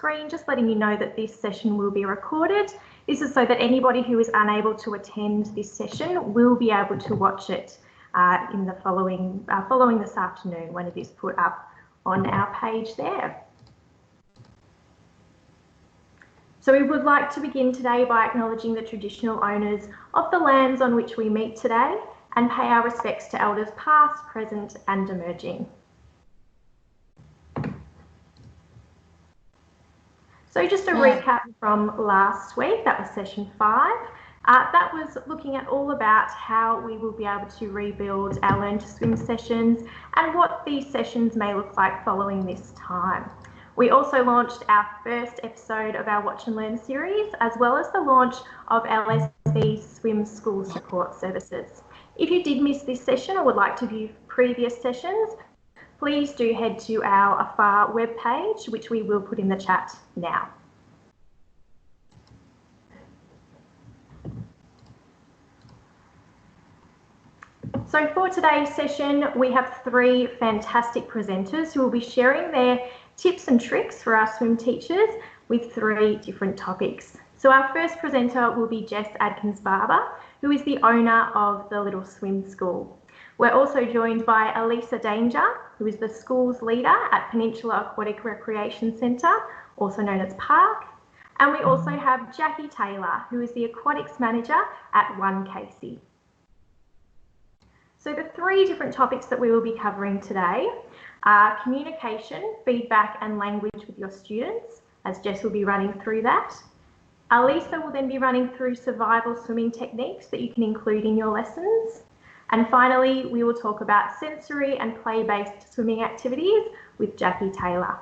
screen, just letting you know that this session will be recorded. This is so that anybody who is unable to attend this session will be able to watch it in the following this afternoon when it is put up on our page there. So we would like to begin today by acknowledging the traditional owners of the lands on which we meet today and pay our respects to elders past, present and emerging. So just a recap from last week, that was session 5. That was looking at all about how we will be able to rebuild our Learn to Swim sessions and what these sessions may look like following this time. We also launched our first episode of our Watch and Learn series, as well as the launch of LSV Swim School Support Services. If you did miss this session or would like to view previous sessions, please do head to our AFAR webpage, which we will put in the chat now. So for today's session, we have 3 fantastic presenters who will be sharing their tips and tricks for our swim teachers with 3 different topics. So our first presenter will be Jess Adkins-Barber, who is the owner of the Little Swim School. We're also joined by Elisa Danger, who is the school's leader at Peninsula Aquatic Recreation Centre, also known as Park. And we also have Jackie Taylor, who is the aquatics manager at One Casey. So the 3 different topics that we will be covering today are communication, feedback and language with your students, as Jess will be running through that. Elisa will then be running through survival swimming techniques that you can include in your lessons. And finally, we will talk about sensory and play-based swimming activities with Jackie Taylor.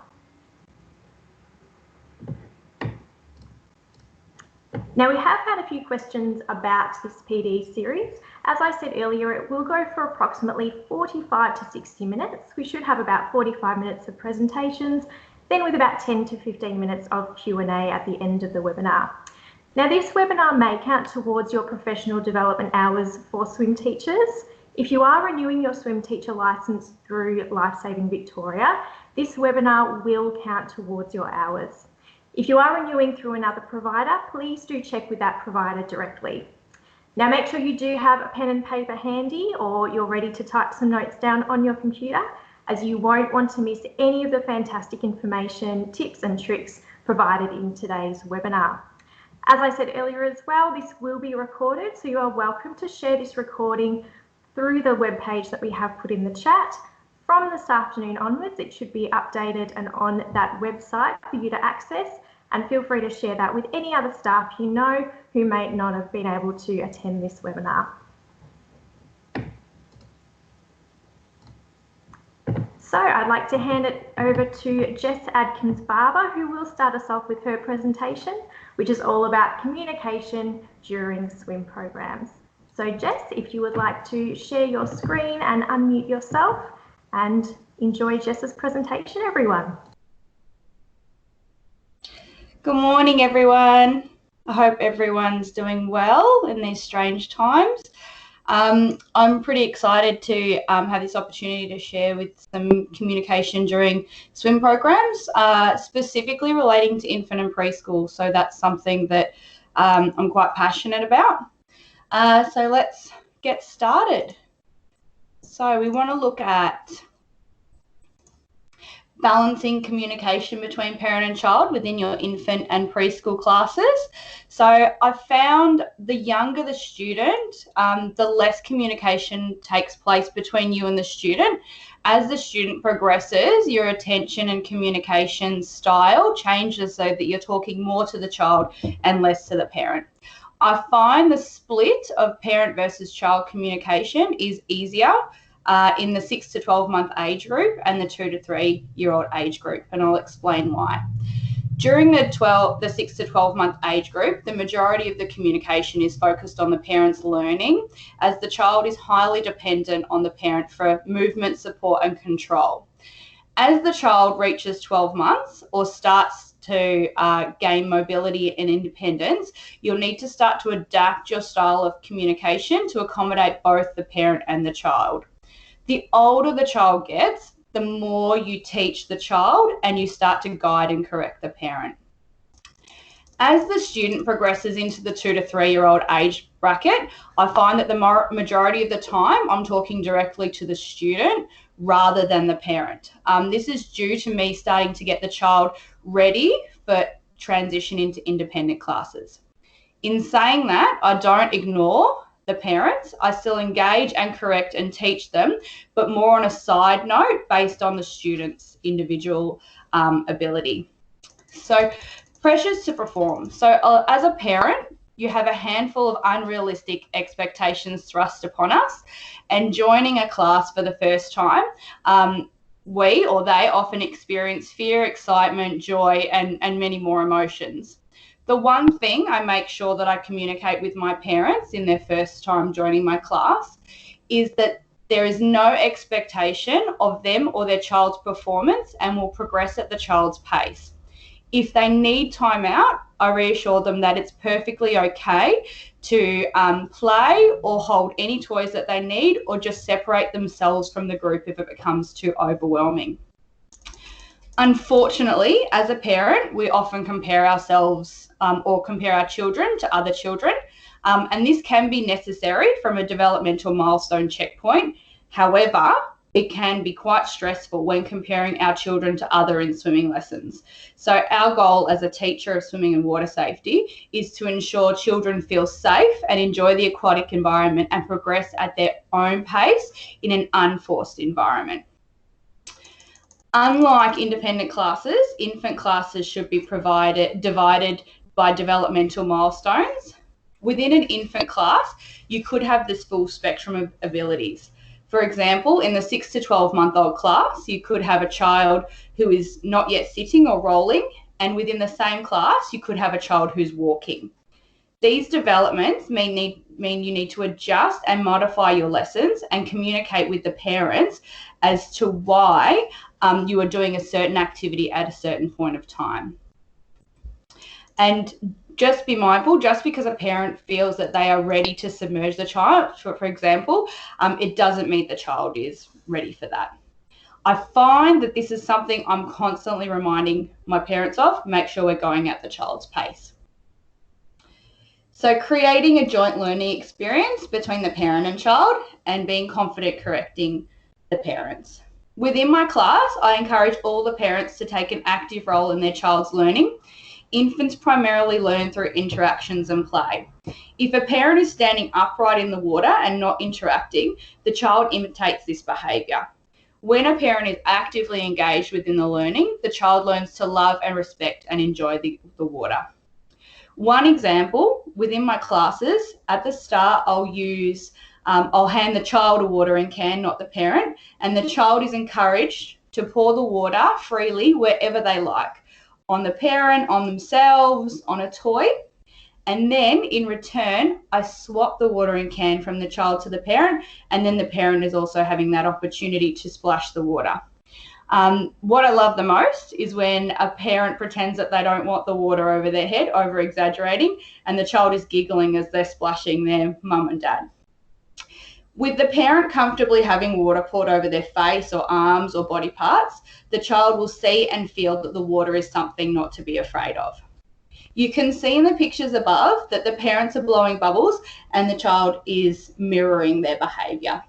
Now, we have had a few questions about this PD series. As I said earlier, it will go for approximately 45 to 60 minutes. We should have about 45 minutes of presentations, then with about 10 to 15 minutes of Q&A at the end of the webinar. Now, this webinar may count towards your professional development hours for swim teachers. If you are renewing your swim teacher licence through Lifesaving Victoria, this webinar will count towards your hours. If you are renewing through another provider, please do check with that provider directly. Now, make sure you do have a pen and paper handy or you're ready to type some notes down on your computer, as you won't want to miss any of the fantastic information, tips and tricks provided in today's webinar. As I said earlier as well, this will be recorded, so you are welcome to share this recording through the webpage that we have put in the chat. From this afternoon onwards, it should be updated and on that website for you to access, and feel free to share that with any other staff you know who may not have been able to attend this webinar. So I'd like to hand it over to Jess Adkins-Barber, who will start us off with her presentation, which is all about communication during swim programs. So Jess, if you would like to share your screen and unmute yourself, and enjoy Jess's presentation, everyone. Good morning, everyone. I hope everyone's doing well in these strange times. I'm pretty excited to have this opportunity to share with some communication during swim programs, specifically relating to infant and preschool. So that's something that I'm quite passionate about. So let's get started. So we want to look at balancing communication between parent and child within your infant and preschool classes. So I found the younger the student, the less communication takes place between you and the student. As the student progresses, your attention and communication style changes so that you're talking more to the child and less to the parent. I find the split of parent versus child communication is easier in the 6 to 12 month age group and the 2 to 3 year old age group, and I'll explain why. During the 6 to 12 month age group, the majority of the communication is focused on the parent's learning, as the child is highly dependent on the parent for movement, support and control. As the child reaches 12 months or starts to gain mobility and independence, you'll need to start to adapt your style of communication to accommodate both the parent and the child. The older the child gets, the more you teach the child and you start to guide and correct the parent. As the student progresses into the 2 to 3 year old age bracket, I find that the majority of the time I'm talking directly to the student rather than the parent. This is due to me starting to get the child ready for transition into independent classes. In saying that, I don't ignore the parents. I still engage and correct and teach them, but more on a side note based on the student's individual ability. So, pressures to perform. So as a parent, you have a handful of unrealistic expectations thrust upon us, and joining a class for the first time, we or they often experience fear, excitement, joy, and many more emotions. The one thing I make sure that I communicate with my parents in their first time joining my class is that there is no expectation of them or their child's performance and will progress at the child's pace. If they need time out, I reassure them that it's perfectly okay to play or hold any toys that they need, or just separate themselves from the group if it becomes too overwhelming. Unfortunately, as a parent, we often compare ourselves or compare our children to other children, and this can be necessary from a developmental milestone checkpoint. However, it can be quite stressful when comparing our children to other in swimming lessons. So our goal as a teacher of swimming and water safety is to ensure children feel safe and enjoy the aquatic environment and progress at their own pace in an unforced environment. Unlike independent classes, infant classes should be divided by developmental milestones. Within an infant class, you could have this full spectrum of abilities. For example, in the 6 to 12-month-old class, you could have a child who is not yet sitting or rolling, and within the same class, you could have a child who's walking. These developments mean you need to adjust and modify your lessons and communicate with the parents as to why you are doing a certain activity at a certain point of time. And just be mindful, just because a parent feels that they are ready to submerge the child, for example, it doesn't mean the child is ready for that. I find that this is something I'm constantly reminding my parents of, make sure we're going at the child's pace. So creating a joint learning experience between the parent and child, and being confident correcting the parents. Within my class, I encourage all the parents to take an active role in their child's learning. Infants primarily learn through interactions and play. If a parent is standing upright in the water and not interacting, the child imitates this behaviour. When a parent is actively engaged within the learning, the child learns to love and respect and enjoy the water. One example, within my classes, at the start I'll hand the child a watering can, not the parent, and the child is encouraged to pour the water freely wherever they like, on the parent, on themselves, on a toy. And then in return, I swap the watering can from the child to the parent, and then the parent is also having that opportunity to splash the water. What I love the most is when a parent pretends that they don't want the water over their head, over exaggerating, and the child is giggling as they're splashing their mum and dad. With the parent comfortably having water poured over their face or arms or body parts, the child will see and feel that the water is something not to be afraid of. You can see in the pictures above that the parents are blowing bubbles and the child is mirroring their behaviour.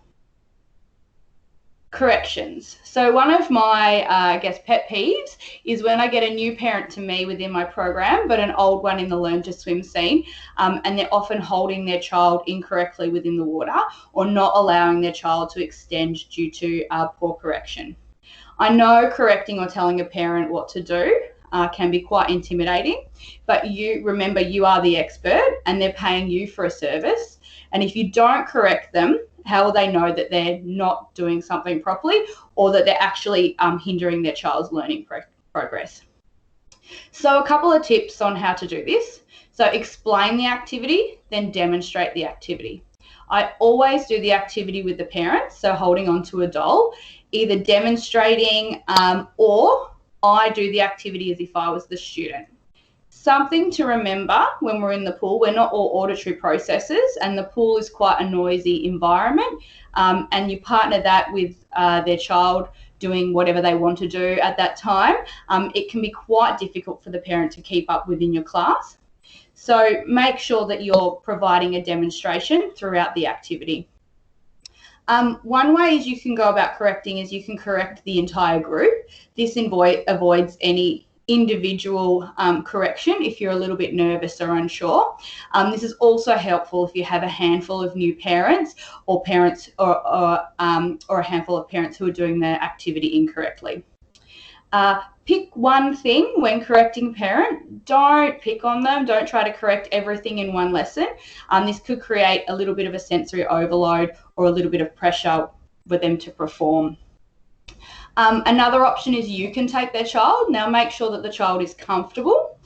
Corrections. So one of my, pet peeves is when I get a new parent to me within my program, but an old one in the Learn to Swim scene, and they're often holding their child incorrectly within the water or not allowing their child to extend due to poor correction. I know correcting or telling a parent what to do can be quite intimidating, but remember you are the expert and they're paying you for a service. And if you don't correct them, how will they know that they're not doing something properly or that they're actually hindering their child's learning progress? So a couple of tips on how to do this. So explain the activity, then demonstrate the activity. I always do the activity with the parents, so holding onto a doll, either demonstrating or I do the activity as if I was the student. Something to remember when we're in the pool, we're not all auditory processors, and the pool is quite a noisy environment, and you partner that with their child doing whatever they want to do at that time, it can be quite difficult for the parent to keep up within your class. So make sure that you're providing a demonstration throughout the activity. One way is you can go about correcting is you can correct the entire group. This avoids any individual correction if you're a little bit nervous or unsure. This is also helpful if you have a handful of new parents or parents or a handful of parents who are doing their activity incorrectly. Pick one thing when correcting parent. Don't pick on them. Don't try to correct everything in one lesson. This could create a little bit of a sensory overload or a little bit of pressure for them to perform. Another option is you can take their child. Now make sure that the child is comfortable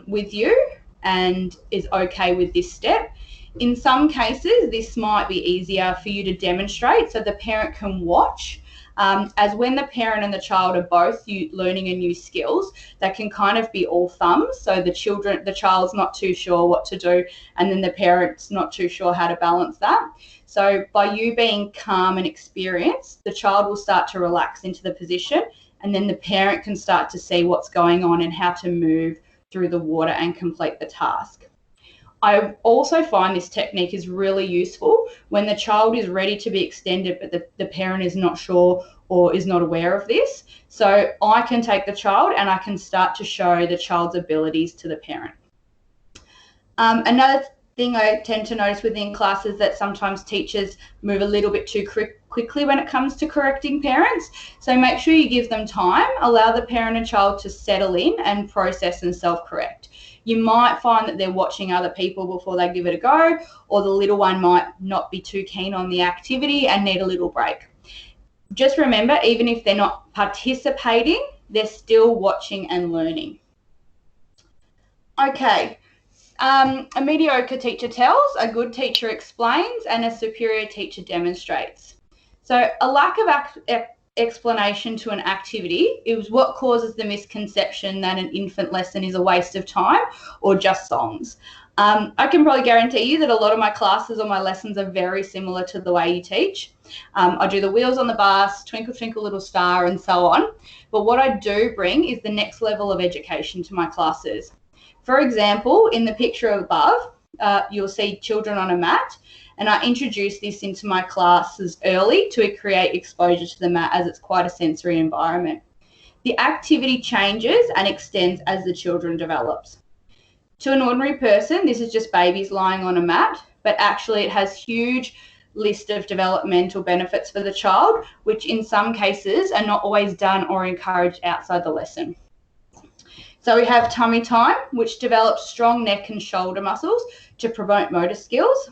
with you and is okay with this step. In some cases, this might be easier for you to demonstrate so the parent can watch. As when the parent and the child are both learning a new skills, that can kind of be all thumbs. So the child's not too sure what to do, and then the parent's not too sure how to balance that. So by you being calm and experienced, the child will start to relax into the position, and then the parent can start to see what's going on and how to move through the water and complete the task. I also find this technique is really useful when the child is ready to be extended, but the parent is not sure or is not aware of this. So I can take the child and I can start to show the child's abilities to the parent. Another thing I tend to notice within classes that sometimes teachers move a little bit too quickly when it comes to correcting parents. So make sure you give them time, allow the parent and child to settle in and process and self-correct. You might find that they're watching other people before they give it a go, or the little one might not be too keen on the activity and need a little break. Just remember, even if they're not participating, they're still watching and learning. Okay, a mediocre teacher tells, a good teacher explains, and a superior teacher demonstrates. So a lack of explanation to an activity is what causes the misconception that an infant lesson is a waste of time or just songs. I can probably guarantee you that a lot of my classes or my lessons are very similar to the way you teach. I do the wheels on the bus, Twinkle Twinkle Little Star, and so on. But what I do bring is the next level of education to my classes. For example, in the picture above, you'll see children on a mat, and I introduce this into my classes early to create exposure to the mat as it's quite a sensory environment. The activity changes and extends as the children develops. To an ordinary person, this is just babies lying on a mat, but actually it has huge list of developmental benefits for the child, which in some cases are not always done or encouraged outside the lesson. So we have tummy time, which develops strong neck and shoulder muscles to promote motor skills.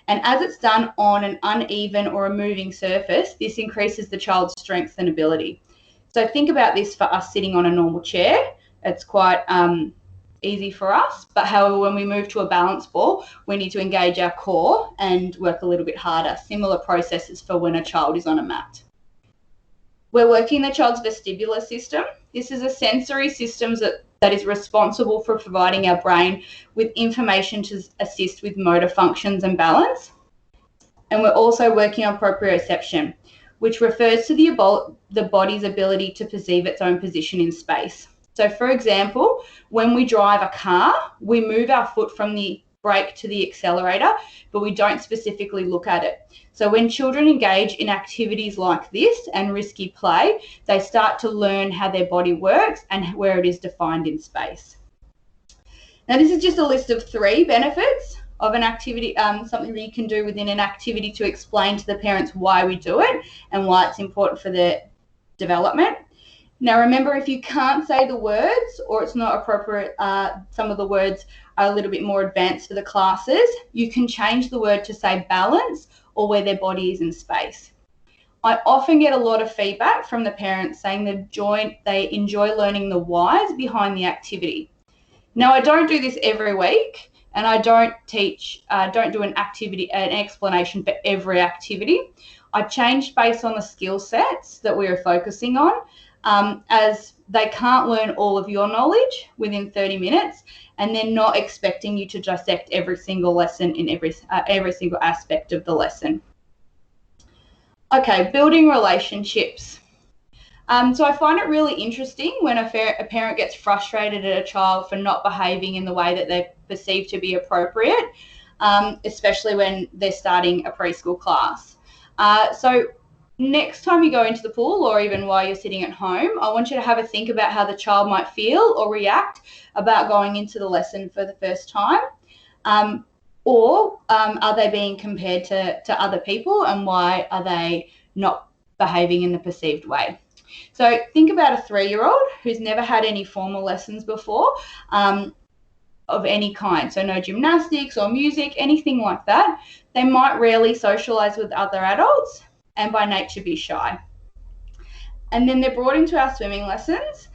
And as it's done on an uneven or a moving surface, this increases the child's strength and ability. So think about this for us sitting on a normal chair. It's quite easy for us, but however, when we move to a balance ball, we need to engage our core and work a little bit harder. Similar processes for when a child is on a mat. We're working the child's vestibular system. This is a sensory system that is responsible for providing our brain with information to assist with motor functions and balance. And we're also working on proprioception, which refers to the body's ability to perceive its own position in space. So for example, when we drive a car, we move our foot from the brake to the accelerator, but we don't specifically look at it. So when children engage in activities like this and risky play, they start to learn how their body works and where it is defined in space. Now, this is just a list of 3 benefits of an activity, something that you can do within an activity to explain to the parents why we do it and why it's important for their development. Now, remember, if you can't say the words or it's not appropriate, some of the words are a little bit more advanced for the classes, you can change the word to say balance or where their body is in space. I often get a lot of feedback from the parents saying they enjoy learning the whys behind the activity. Now, I don't do this every week, and I don't do an explanation for every activity. I change based on the skill sets that we are focusing on, as they can't learn all of your knowledge within 30 minutes, and they're not expecting you to dissect every single lesson in every single aspect of the lesson. Okay, building relationships. So I find it really interesting when a parent gets frustrated at a child for not behaving in the way that they perceive to be appropriate, especially when they're starting a preschool class. So next time you go into the pool, or even while you're sitting at home, I want you to have a think about how the child might feel or react about going into the lesson for the first time. Or are they being compared to other people, and why are they not behaving in the perceived way? So think about a 3-year-old who's never had any formal lessons before of any kind. So no gymnastics or music, anything like that. They might rarely socialise with other adults and by nature be shy. And then they're brought into our swimming lessons,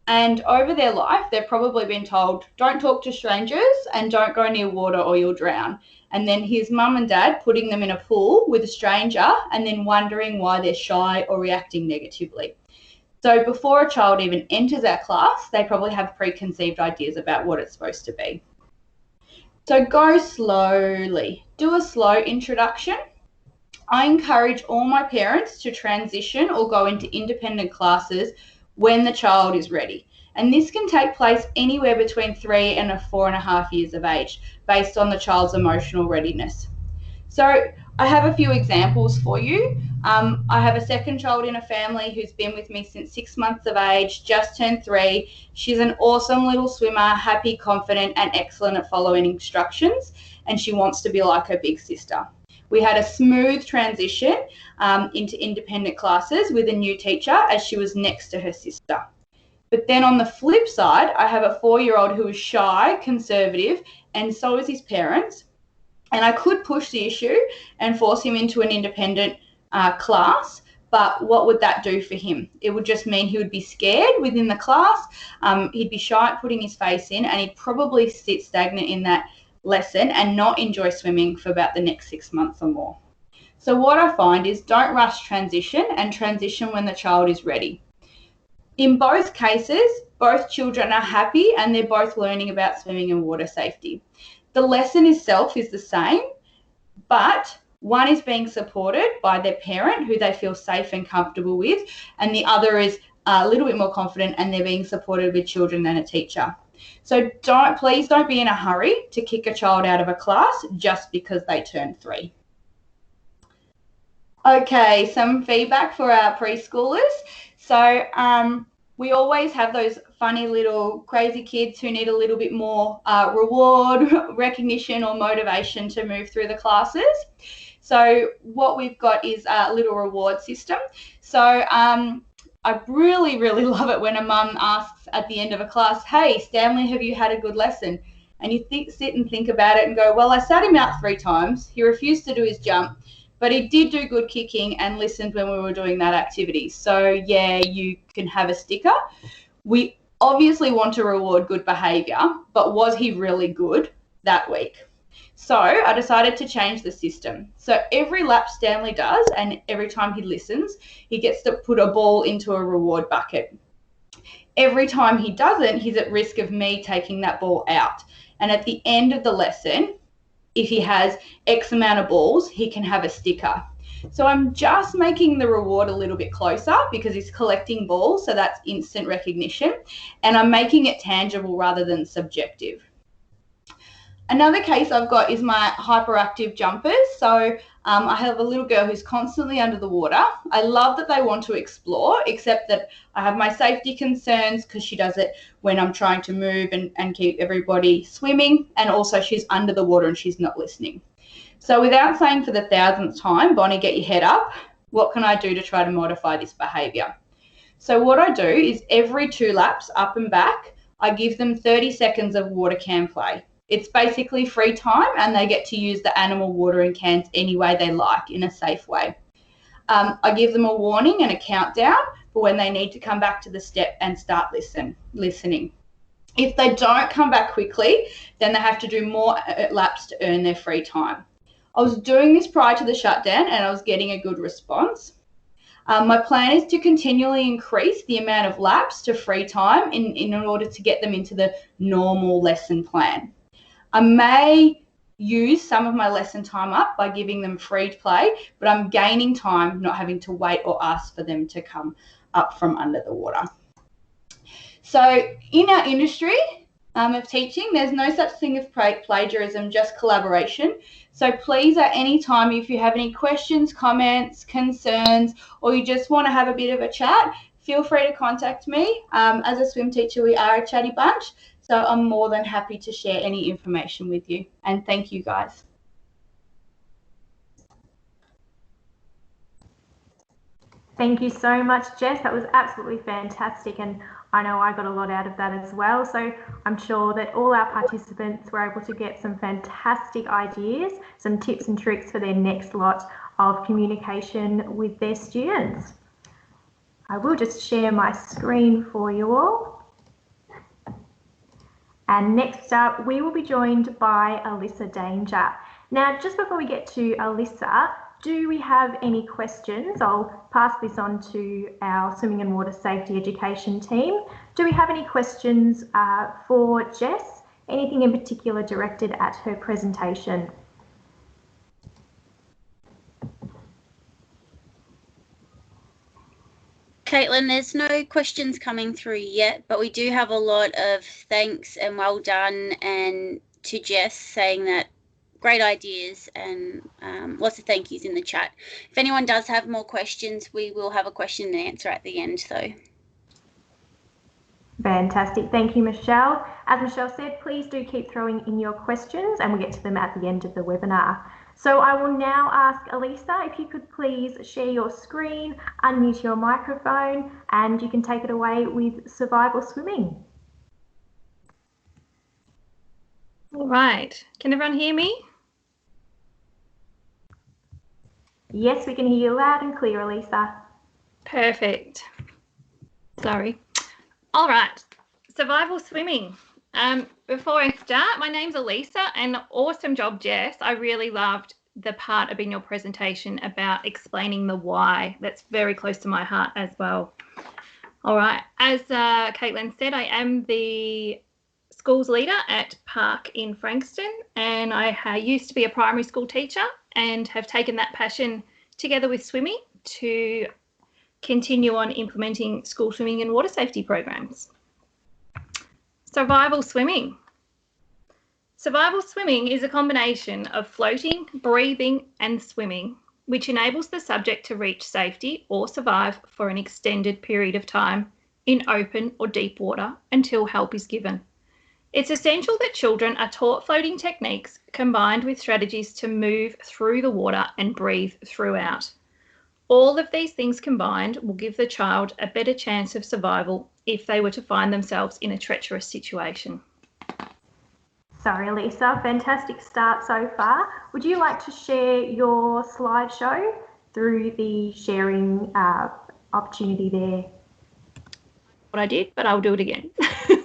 and over their life, they've probably been told, don't talk to strangers and don't go near water or you'll drown. And then here's mum and dad putting them in a pool with a stranger and then wondering why they're shy or reacting negatively. So before a child even enters our class, they probably have preconceived ideas about what it's supposed to be. So go slowly. Do a slow introduction. I encourage all my parents to transition or go into independent classes when the child is ready. And this can take place anywhere between 3 and 4.5 years of age, based on the child's emotional readiness. So I have a few examples for you. I have a second child in a family who's been with me since 6 months of age, just turned 3. She's an awesome little swimmer, happy, confident, and excellent at following instructions, and she wants to be like her big sister. We had a smooth transition into independent classes with a new teacher as she was next to her sister. But then on the flip side, I have a 4-year-old who is shy, conservative, and so is his parents. And I could push the issue and force him into an independent class, but what would that do for him? It would just mean he would be scared within the class, he'd be shy at putting his face in, and he'd probably sit stagnant in that lesson and not enjoy swimming for about the next 6 months or more. So what I find is don't rush transition, and transition when the child is ready. In both cases, both children are happy and they're both learning about swimming and water safety. The lesson itself is the same, but one is being supported by their parent who they feel safe and comfortable with, and the other is a little bit more confident and they're being supported with children than a teacher. So please don't be in a hurry to kick a child out of a class just because they turned 3. Okay, some feedback for our preschoolers. So we always have those funny little crazy kids who need a little bit more reward, recognition, or motivation to move through the classes. So what we've got is a little reward system. So I really, really love it when a mum asks at the end of a class, hey, Stanley, have you had a good lesson? And you sit and think about it and go, well, I sat him out 3 times. He refused to do his jump, but he did do good kicking and listened when we were doing that activity. So yeah, you can have a sticker. We obviously want to reward good behaviour, but was he really good that week? So I decided to change the system. So every lap Stanley does, and every time he listens, he gets to put a ball into a reward bucket. Every time he doesn't, he's at risk of me taking that ball out. And at the end of the lesson, if he has X amount of balls, he can have a sticker. So I'm just making the reward a little bit closer because he's collecting balls, so that's instant recognition. And I'm making it tangible rather than subjective. Another case I've got is my hyperactive jumpers. So I have a little girl who's constantly under the water. I love that they want to explore, except that I have my safety concerns because she does it when I'm trying to move and keep everybody swimming. And also she's under the water and she's not listening. So without saying for the 1000th time, Bonnie, get your head up, what can I do to try to modify this behaviour? So what I do is every 2 laps up and back, I give them 30 seconds of water can play. It's basically free time and they get to use the animal watering cans any way they like in a safe way. I give them a warning and a countdown for when they need to come back to the step and start listening. If they don't come back quickly, then they have to do more laps to earn their free time. I was doing this prior to the shutdown and I was getting a good response. My plan is to continually increase the amount of laps to free time in order to get them into the normal lesson plan. I may use some of my lesson time up by giving them free play, but I'm gaining time not having to wait or ask for them to come up from under the water. So in our industry of teaching, there's no such thing as plagiarism, just collaboration. So please, at any time, if you have any questions, comments, concerns, or you just want to have a bit of a chat, feel free to contact me. As a swim teacher, we are a chatty bunch, so I'm more than happy to share any information with you. And thank you, guys. Thank you so much, Jess. That was absolutely fantastic, and I know I got a lot out of that as well. So I'm sure that all our participants were able to get some fantastic ideas, some tips and tricks for their next lot of communication with their students. I will just share my screen for you all. And next up, we will be joined by Alyssa Danger. Now, just before we get to Alyssa, do we have any questions? I'll pass this on to our swimming and water safety education team. Do we have any questions for Jess? Anything in particular directed at her presentation? Caitlin, there's no questions coming through yet, but we do have a lot of thanks and well done, and to Jess saying that great ideas, and lots of thank yous in the chat. If anyone does have more questions, we will have a question and answer at the end though. Fantastic. Thank you, Michelle. As Michelle said, please do keep throwing in your questions and we'll get to them at the end of the webinar. So I will now ask Elisa if you could please share your screen, unmute your microphone, and you can take it away with survival swimming. All right. Can everyone hear me? Yes, we can hear you loud and clear, Elisa. Perfect. Sorry. All right. Survival swimming. Before I start, my name's Elisa, and awesome job, Jess. I really loved the part of in your presentation about explaining the why. That's very close to my heart as well. All right. As Caitlin said, I am the schools leader at Park in Frankston, and I used to be a primary school teacher and have taken that passion together with swimming to continue on implementing school swimming and water safety programs. Survival swimming. Survival swimming is a combination of floating, breathing and swimming, which enables the subject to reach safety or survive for an extended period of time in open or deep water until help is given. It's essential that children are taught floating techniques combined with strategies to move through the water and breathe throughout. All of these things combined will give the child a better chance of survival if they were to find themselves in a treacherous situation. Sorry, Lisa, fantastic start so far. Would you like to share your slideshow through the sharing opportunity there? What I did, but I'll do it again.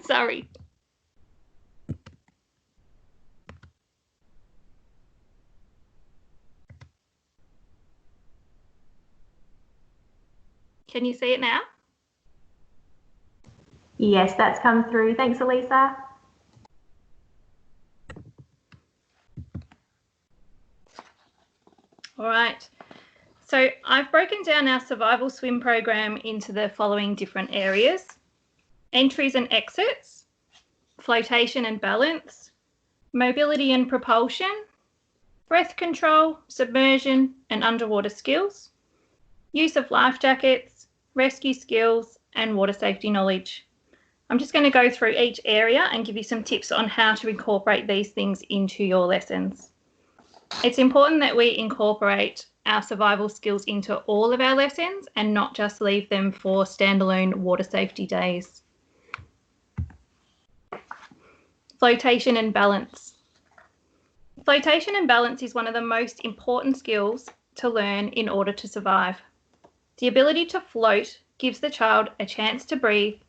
Sorry. Can you see it now? Yes, that's come through. Thanks, Elisa. All right. So I've broken down our survival swim program into the following different areas: entries and exits, flotation and balance, mobility and propulsion, breath control, submersion and underwater skills, use of life jackets, rescue skills and water safety knowledge. I'm just going to go through each area and give you some tips on how to incorporate these things into your lessons. It's important that we incorporate our survival skills into all of our lessons and not just leave them for standalone water safety days. Flotation and balance. Flotation and balance is one of the most important skills to learn in order to survive. The ability to float gives the child a chance to breathe,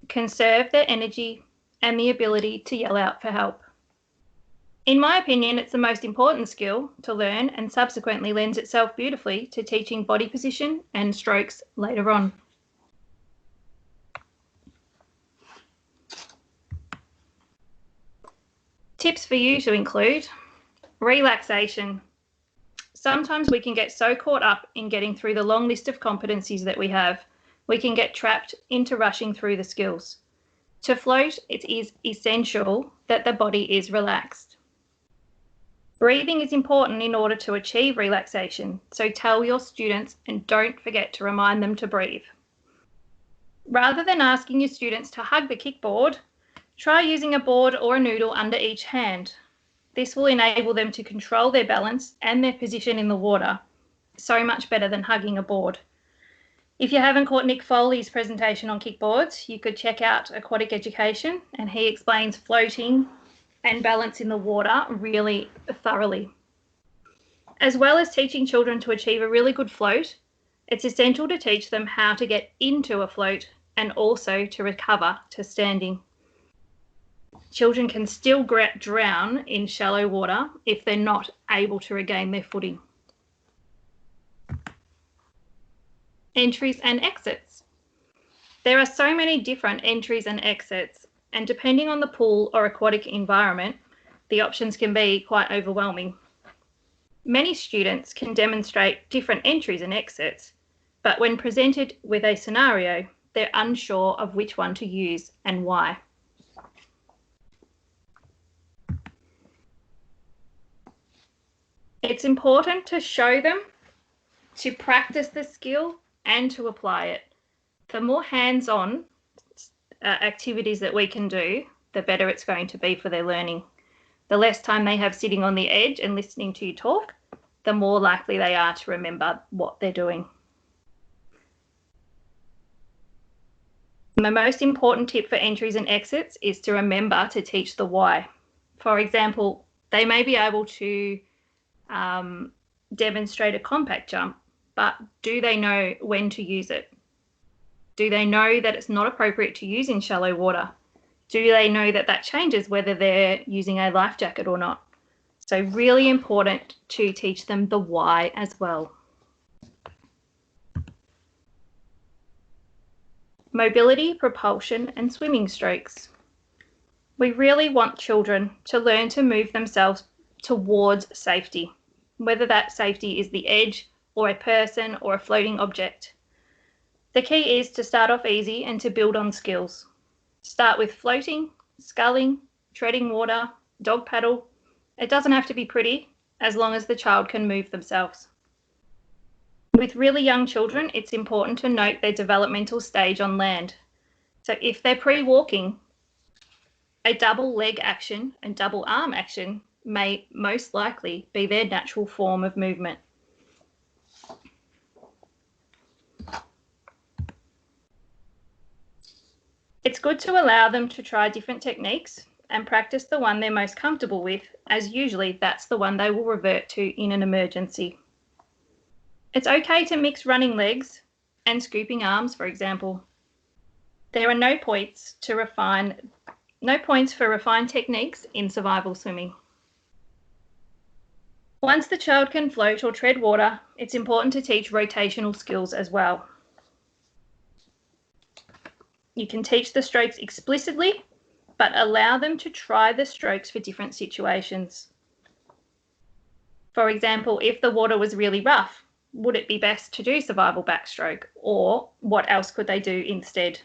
conserve their energy, and the ability to yell out for help. In my opinion, it's the most important skill to learn and subsequently lends itself beautifully to teaching body position and strokes later on. Tips for you to include: relaxation. Sometimes we can get so caught up in getting through the long list of competencies that we have we can get trapped into rushing through the skills. To float, it is essential that the body is relaxed. Breathing is important in order to achieve relaxation, so tell your students and don't forget to remind them to breathe. Rather than asking your students to hug the kickboard, try using a board or a noodle under each hand. This will enable them to control their balance and their position in the water, so much better than hugging a board. If you haven't caught Nick Foley's presentation on kickboards, you could check out Aquatic Education, and he explains floating and balance in the water really thoroughly. As well as teaching children to achieve a really good float, it's essential to teach them how to get into a float and also to recover to standing. Children can still drown in shallow water if they're not able to regain their footing. Entries and exits. There are so many different entries and exits, and depending on the pool or aquatic environment, the options can be quite overwhelming. Many students can demonstrate different entries and exits, but when presented with a scenario, they're unsure of which one to use and why. It's important to show them, to practice the skill, and to apply it. The more hands-on activities that we can do, the better it's going to be for their learning. The less time they have sitting on the edge and listening to you talk, the more likely they are to remember what they're doing. My most important tip for entries and exits is to remember to teach the why. For example, they may be able to demonstrate a compact jump, but do they know when to use it? Do they know that it's not appropriate to use in shallow water? Do they know that that changes whether they're using a life jacket or not? So really important to teach them the why as well. Mobility, propulsion, and swimming strokes. We really want children to learn to move themselves towards safety, whether that safety is the edge or a person or a floating object. The key is to start off easy and to build on skills. Start with floating, sculling, treading water, dog paddle. It doesn't have to be pretty, as long as the child can move themselves. With really young children, it's important to note their developmental stage on land. So if they're pre-walking, a double leg action and double arm action may most likely be their natural form of movement. It's good to allow them to try different techniques and practice the one they're most comfortable with, as usually that's the one they will revert to in an emergency. It's okay to mix running legs and scooping arms, for example. There are no points for refined techniques in survival swimming. Once the child can float or tread water, it's important to teach rotational skills as well. You can teach the strokes explicitly, but allow them to try the strokes for different situations. For example, if the water was really rough, would it be best to do survival backstroke, or what else could they do instead?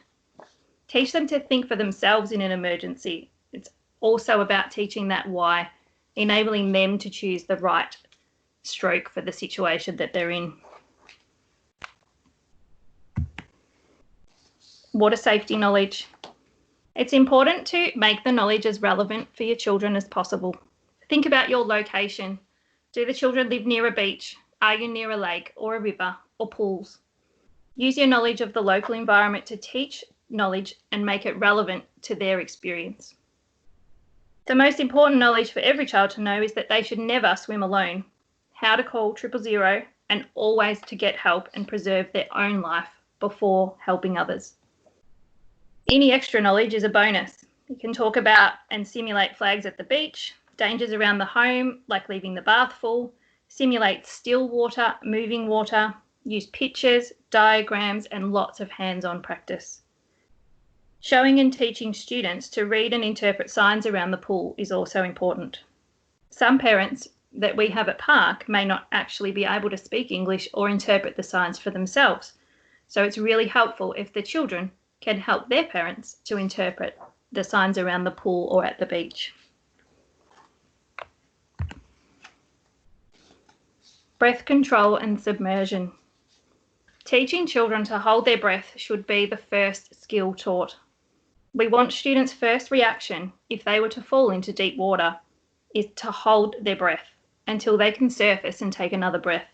Teach them to think for themselves in an emergency. It's also about teaching that why, enabling them to choose the right stroke for the situation that they're in. Water safety knowledge. It's important to make the knowledge as relevant for your children as possible. Think about your location. Do the children live near a beach? Are you near a lake or a river or pools? Use your knowledge of the local environment to teach knowledge and make it relevant to their experience. The most important knowledge for every child to know is that they should never swim alone, how to call 000, and always to get help and preserve their own life before helping others. Any extra knowledge is a bonus. You can talk about and simulate flags at the beach, dangers around the home, like leaving the bath full, simulate still water, moving water, use pictures, diagrams, and lots of hands-on practice. Showing and teaching students to read and interpret signs around the pool is also important. Some parents that we have at park may not actually be able to speak English or interpret the signs for themselves. So it's really helpful if the children can help their parents to interpret the signs around the pool or at the beach. Breath control and submersion. Teaching children to hold their breath should be the first skill taught. We want students' first reaction if they were to fall into deep water is to hold their breath until they can surface and take another breath.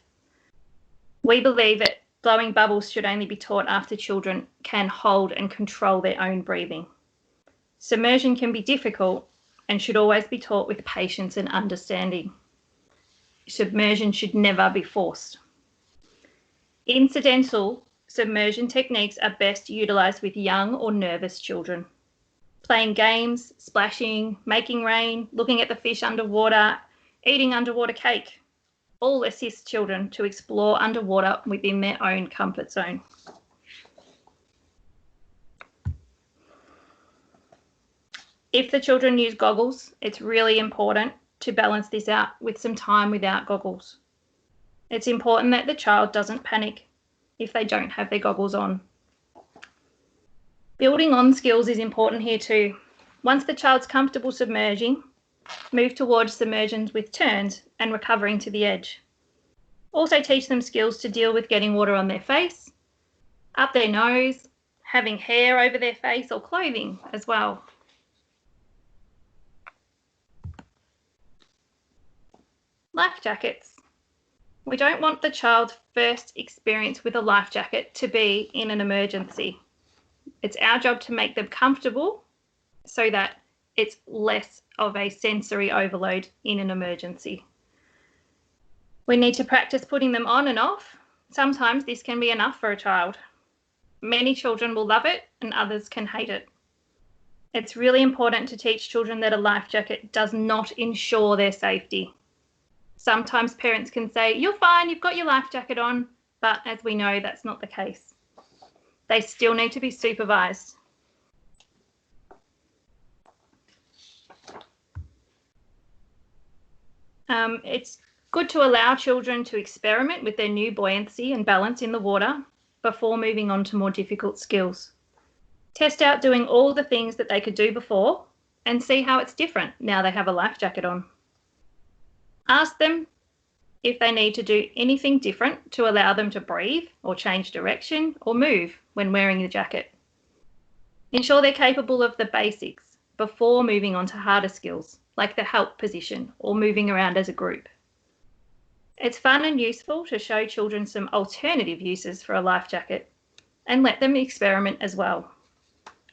We believe that blowing bubbles should only be taught after children can hold and control their own breathing. Submersion can be difficult and should always be taught with patience and understanding. Submersion should never be forced. Incidental submersion techniques are best utilised with young or nervous children. Playing games, splashing, making rain, looking at the fish underwater, eating underwater cake, all assist children to explore underwater within their own comfort zone. If the children use goggles, it's really important to balance this out with some time without goggles. It's important that the child doesn't panic if they don't have their goggles on. Building on skills is important here too. Once the child's comfortable submerging, move towards submersions with turns and recovering to the edge. Also teach them skills to deal with getting water on their face, up their nose, having hair over their face or clothing as well. Life jackets. We don't want the child's first experience with a life jacket to be in an emergency. It's our job to make them comfortable so that it's less of a sensory overload in an emergency. We need to practice putting them on and off. Sometimes this can be enough for a child. Many children will love it and others can hate it. It's really important to teach children that a life jacket does not ensure their safety. Sometimes parents can say, "You're fine, you've got your life jacket on," but as we know, that's not the case. They still need to be supervised. It's good to allow children to experiment with their new buoyancy and balance in the water before moving on to more difficult skills. Test out doing all the things that they could do before and see how it's different now they have a life jacket on. Ask them if they need to do anything different to allow them to breathe or change direction or move when wearing the jacket. Ensure they're capable of the basics before moving on to harder skills like the help position or moving around as a group. It's fun and useful to show children some alternative uses for a life jacket and let them experiment as well.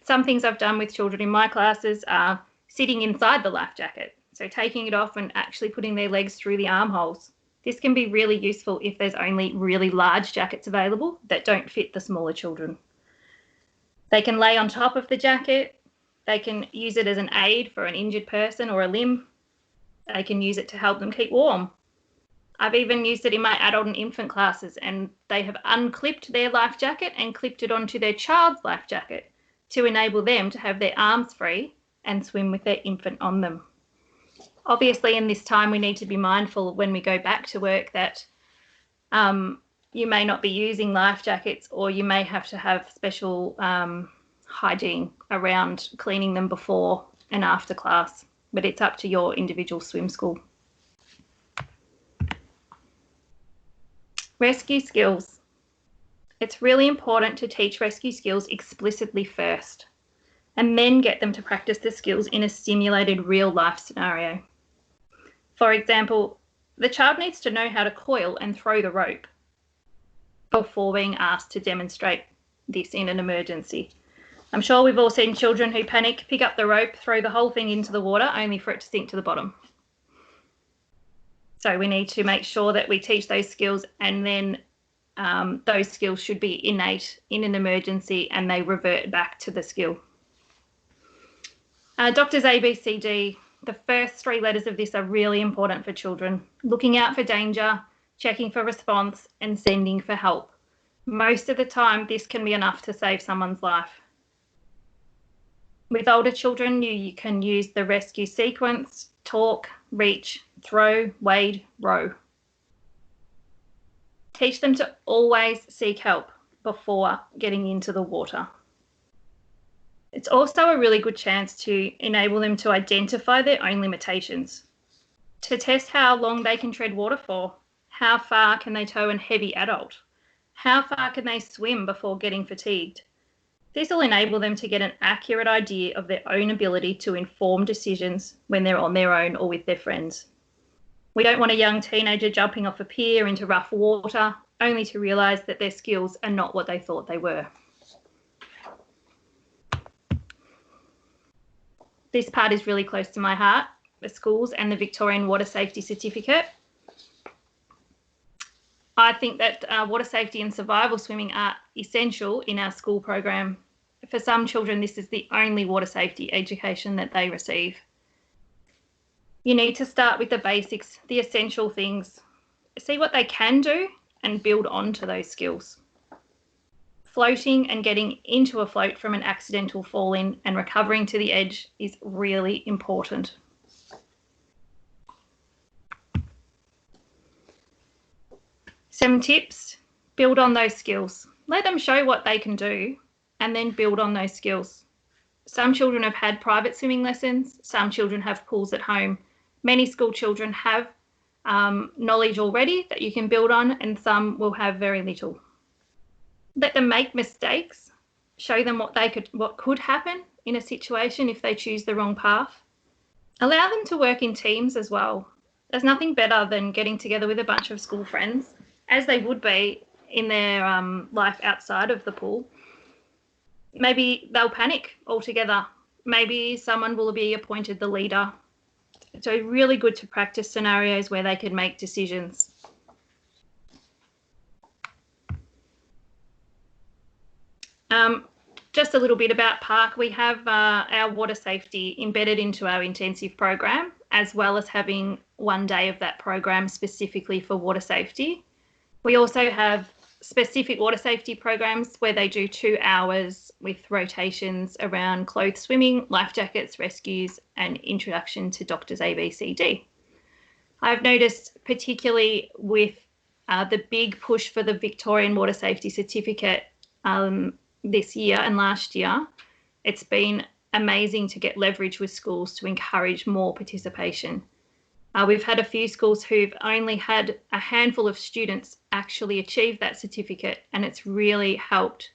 Some things I've done with children in my classes are sitting inside the life jacket, so taking it off and actually putting their legs through the armholes. This can be really useful if there's only really large jackets available that don't fit the smaller children. They can lay on top of the jacket. They can use it as an aid for an injured person or a limb. They can use it to help them keep warm. I've even used it in my adult and infant classes, and they have unclipped their life jacket and clipped it onto their child's life jacket to enable them to have their arms free and swim with their infant on them. Obviously, in this time, we need to be mindful when we go back to work that you may not be using life jackets, or you may have to have special hygiene around cleaning them before and after class, but it's up to your individual swim school. Rescue skills. It's really important to teach rescue skills explicitly first, and then get them to practice the skills in a simulated real-life scenario. For example, the child needs to know how to coil and throw the rope before being asked to demonstrate this in an emergency. I'm sure we've all seen children who panic, pick up the rope, throw the whole thing into the water, only for it to sink to the bottom. So we need to make sure that we teach those skills, and then those skills should be innate in an emergency and they revert back to the skill. Doctors ABCD, the first three letters of this are really important for children. Looking out for danger, checking for response, and sending for help. Most of the time, this can be enough to save someone's life. With older children, you can use the rescue sequence: talk, reach, throw, wade, row. Teach them to always seek help. before getting into the water. It's also a really good chance to enable them to identify their own limitations, to test how long they can tread water for, how far can they tow a heavy adult, how far can they swim before getting fatigued. This will enable them to get an accurate idea of their own ability to inform decisions when they're on their own or with their friends. We don't want a young teenager jumping off a pier into rough water only to realise that their skills are not what they thought they were. This part is really close to my heart, the schools and the Victorian Water Safety Certificate. I think that water safety and survival swimming are essential in our school program. For some children, this is the only water safety education that they receive. You need to start with the basics, the essential things. See what they can do and build on to those skills. Floating and getting into a float from an accidental fall in and recovering to the edge is really important. Some tips: build on those skills. Let them show what they can do and then build on those skills. Some children have had private swimming lessons, some children have pools at home. Many school children have knowledge already that you can build on, and some will have very little. Let them make mistakes, show them what could happen in a situation if they choose the wrong path. Allow them to work in teams as well. There's nothing better than getting together with a bunch of school friends, as they would be in their life outside of the pool. Maybe they'll panic altogether. Maybe someone will be appointed the leader. So really good to practice scenarios where they can make decisions. Just a little bit about Park. We have our water safety embedded into our intensive program, as well as having one day of that program specifically for water safety. We also have specific water safety programs where they do 2 hours with rotations around clothed swimming, life jackets, rescues, and introduction to Doctors ABCD. I've noticed, particularly with the big push for the Victorian Water Safety Certificate this year and last year, it's been amazing to get leverage with schools to encourage more participation. We've had a few schools who've only had a handful of students actually achieve that certificate, and it's really helped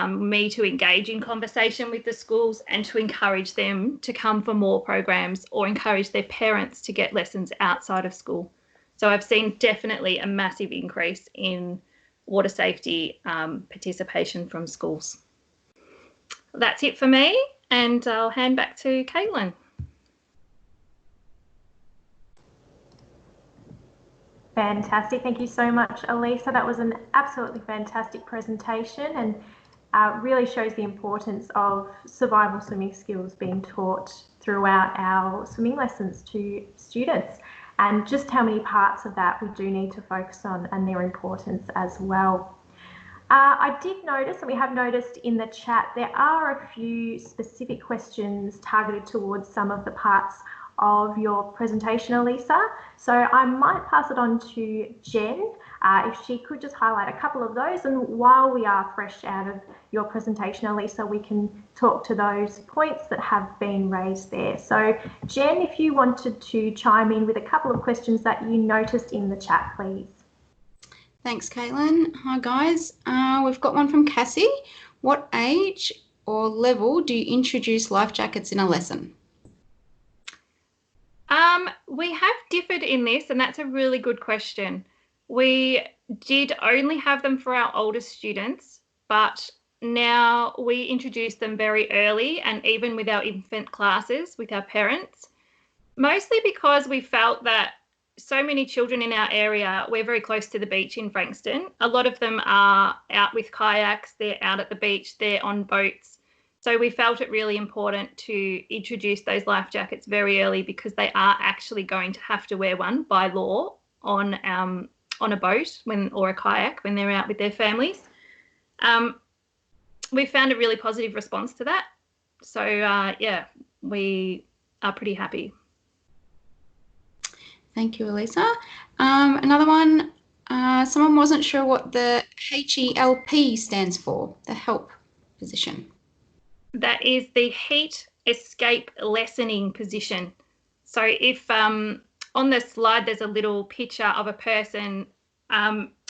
me to engage in conversation with the schools and to encourage them to come for more programs or encourage their parents to get lessons outside of school. So I've seen definitely a massive increase in water safety participation from schools. That's it for me, and I'll hand back to Caitlin. Fantastic. Thank you so much, Elisa. That was an absolutely fantastic presentation, and really shows the importance of survival swimming skills being taught throughout our swimming lessons to students, and just how many parts of that we do need to focus on and their importance as well. I did notice, and we have noticed in the chat, there are a few specific questions targeted towards some of the parts of your presentation, Elisa. So I might pass it on to Jen, if she could just highlight a couple of those. And while we are fresh out of your presentation, Elisa, we can talk to those points that have been raised there. So Jen, if you wanted to chime in with a couple of questions that you noticed in the chat, please. Thanks, Caitlin. Hi, guys. We've got one from Cassie. What age or level do you introduce life jackets in a lesson? We have differed in this, and that's a really good question. We did only have them for our oldest students, but now we introduce them very early, and even with our infant classes with our parents, mostly because we felt that so many children in our area, we're very close to the beach in Frankston. A lot of them are out with kayaks, they're out at the beach, they're on boats. So we felt it really important to introduce those life jackets very early, because they are actually going to have to wear one by law on a boat or a kayak when they're out with their families. We found a really positive response to that. So yeah, we are pretty happy. Thank you, Elisa. Another one. Someone wasn't sure what the HELP stands for, the help position. That is the heat escape lessening position. So if on the slide there's a little picture of a person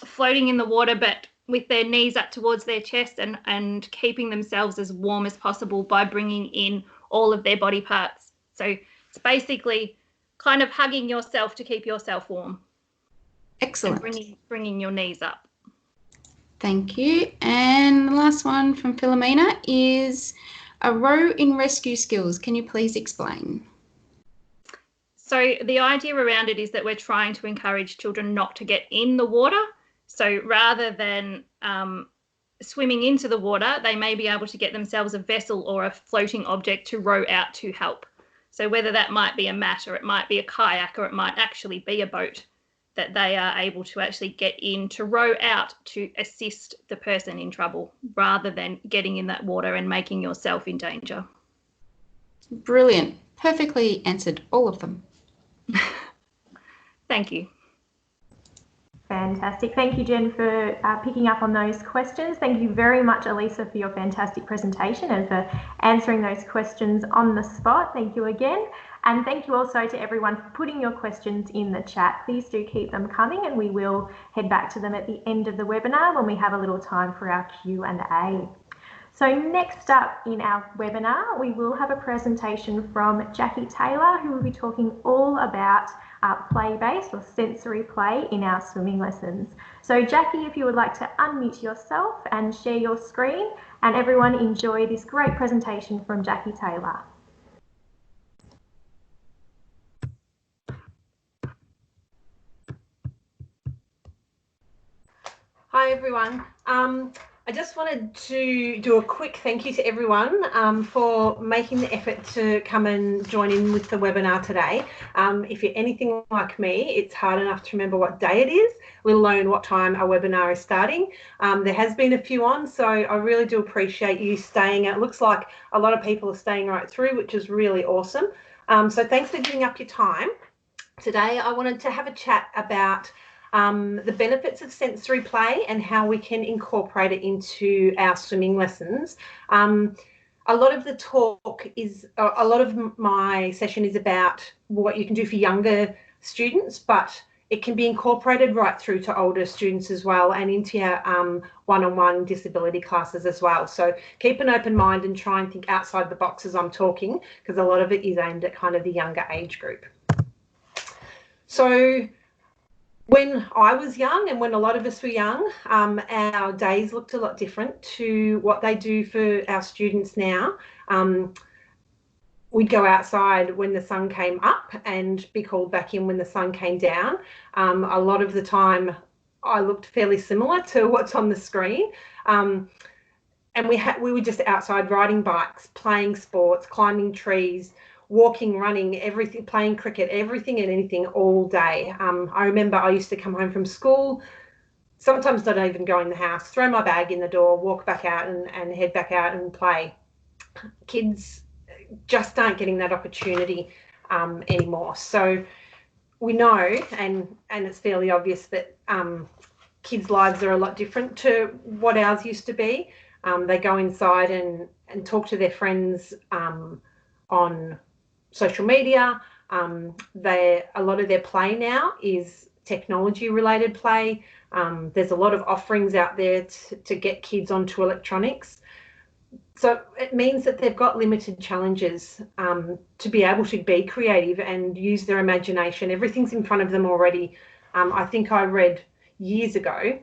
floating in the water but with their knees up towards their chest and keeping themselves as warm as possible by bringing in all of their body parts. So it's basically kind of hugging yourself to keep yourself warm. Excellent. And bringing your knees up. Thank you. And the last one from Philomena is a row in rescue skills. Can you please explain? So the idea around it is that we're trying to encourage children not to get in the water. So rather than swimming into the water, they may be able to get themselves a vessel or a floating object to row out to help. So whether that might be a mat or it might be a kayak or it might actually be a boat, that they are able to actually get in to row out to assist the person in trouble rather than getting in that water and making yourself in danger. Brilliant. Perfectly answered all of them. Thank you. Fantastic. Thank you, Jen, for picking up on those questions. Thank you very much, Elisa, for your fantastic presentation and for answering those questions on the spot. Thank you again. And thank you also to everyone for putting your questions in the chat. Please do keep them coming and we will head back to them at the end of the webinar when we have a little time for our Q&A. So next up in our webinar, we will have a presentation from Jackie Taylor, who will be talking all about play-based or sensory play in our swimming lessons. So Jackie, if you would like to unmute yourself and share your screen, and everyone enjoy this great presentation from Jackie Taylor. Hi everyone. I just wanted to do a quick thank you to everyone for making the effort to come and join in with the webinar today. If you're anything like me, it's hard enough to remember what day it is, let alone what time our webinar is starting. There has been a few on, so I really do appreciate you staying. It looks like a lot of people are staying right through, which is really awesome. So thanks for giving up your time. Today I wanted to have a chat about the benefits of sensory play and how we can incorporate it into our swimming lessons. A lot of the talk is, a lot of my session is about what you can do for younger students, but it can be incorporated right through to older students as well and into your one-on-one disability classes as well. So keep an open mind and try and think outside the box as I'm talking, because a lot of it is aimed at kind of the younger age group. So when I was young and when a lot of us were young, our days looked a lot different to what they do for our students now. We'd go outside when the sun came up and be called back in when the sun came down. A lot of the time I looked fairly similar to what's on the screen. And we were just outside riding bikes, playing sports, climbing trees, walking, running, everything, playing cricket, everything and anything all day. I remember I used to come home from school, sometimes not even go in the house, throw my bag in the door, walk back out and head back out and play. Kids just aren't getting that opportunity anymore. So we know, and it's fairly obvious that kids' lives are a lot different to what ours used to be. They go inside and talk to their friends on social media. A lot of their play now is technology related play. There's a lot of offerings out there to get kids onto electronics. So it means that they've got limited challenges to be able to be creative and use their imagination. Everything's in front of them already. I think I read years ago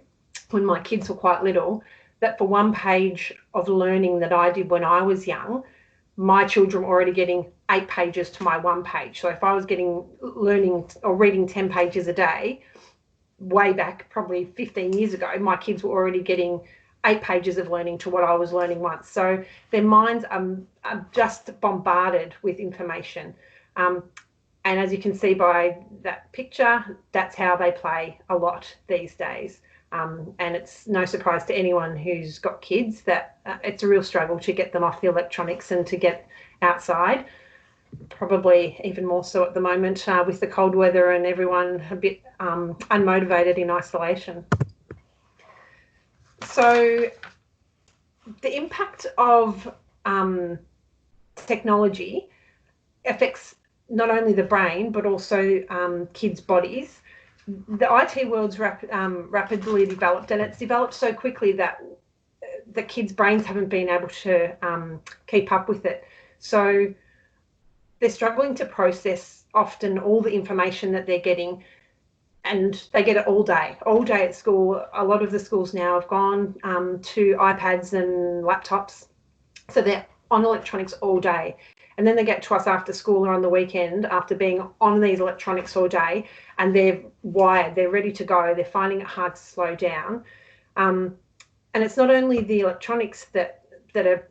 when my kids were quite little that for one page of learning that I did when I was young, my children were already getting 8 pages to my 1 page. So if I was learning or reading 10 pages a day, way back probably 15 years ago, my kids were already getting 8 pages of learning to what I was learning once. So their minds are just bombarded with information. And as you can see by that picture, that's how they play a lot these days. And it's no surprise to anyone who's got kids that it's a real struggle to get them off the electronics and to get outside. probably even more so at the moment with the cold weather and everyone a bit unmotivated in isolation. So the impact of technology affects not only the brain but also kids' bodies. The IT world's rapidly developed, and it's developed so quickly that the kids' brains haven't been able to keep up with it. So they're struggling to process often all the information that they're getting, and they get it all day at school. A lot of the schools now have gone to iPads and laptops, so they're on electronics all day. And then they get to us after school or on the weekend after being on these electronics all day, and they're wired, they're ready to go, they're finding it hard to slow down. And it's not only the electronics that are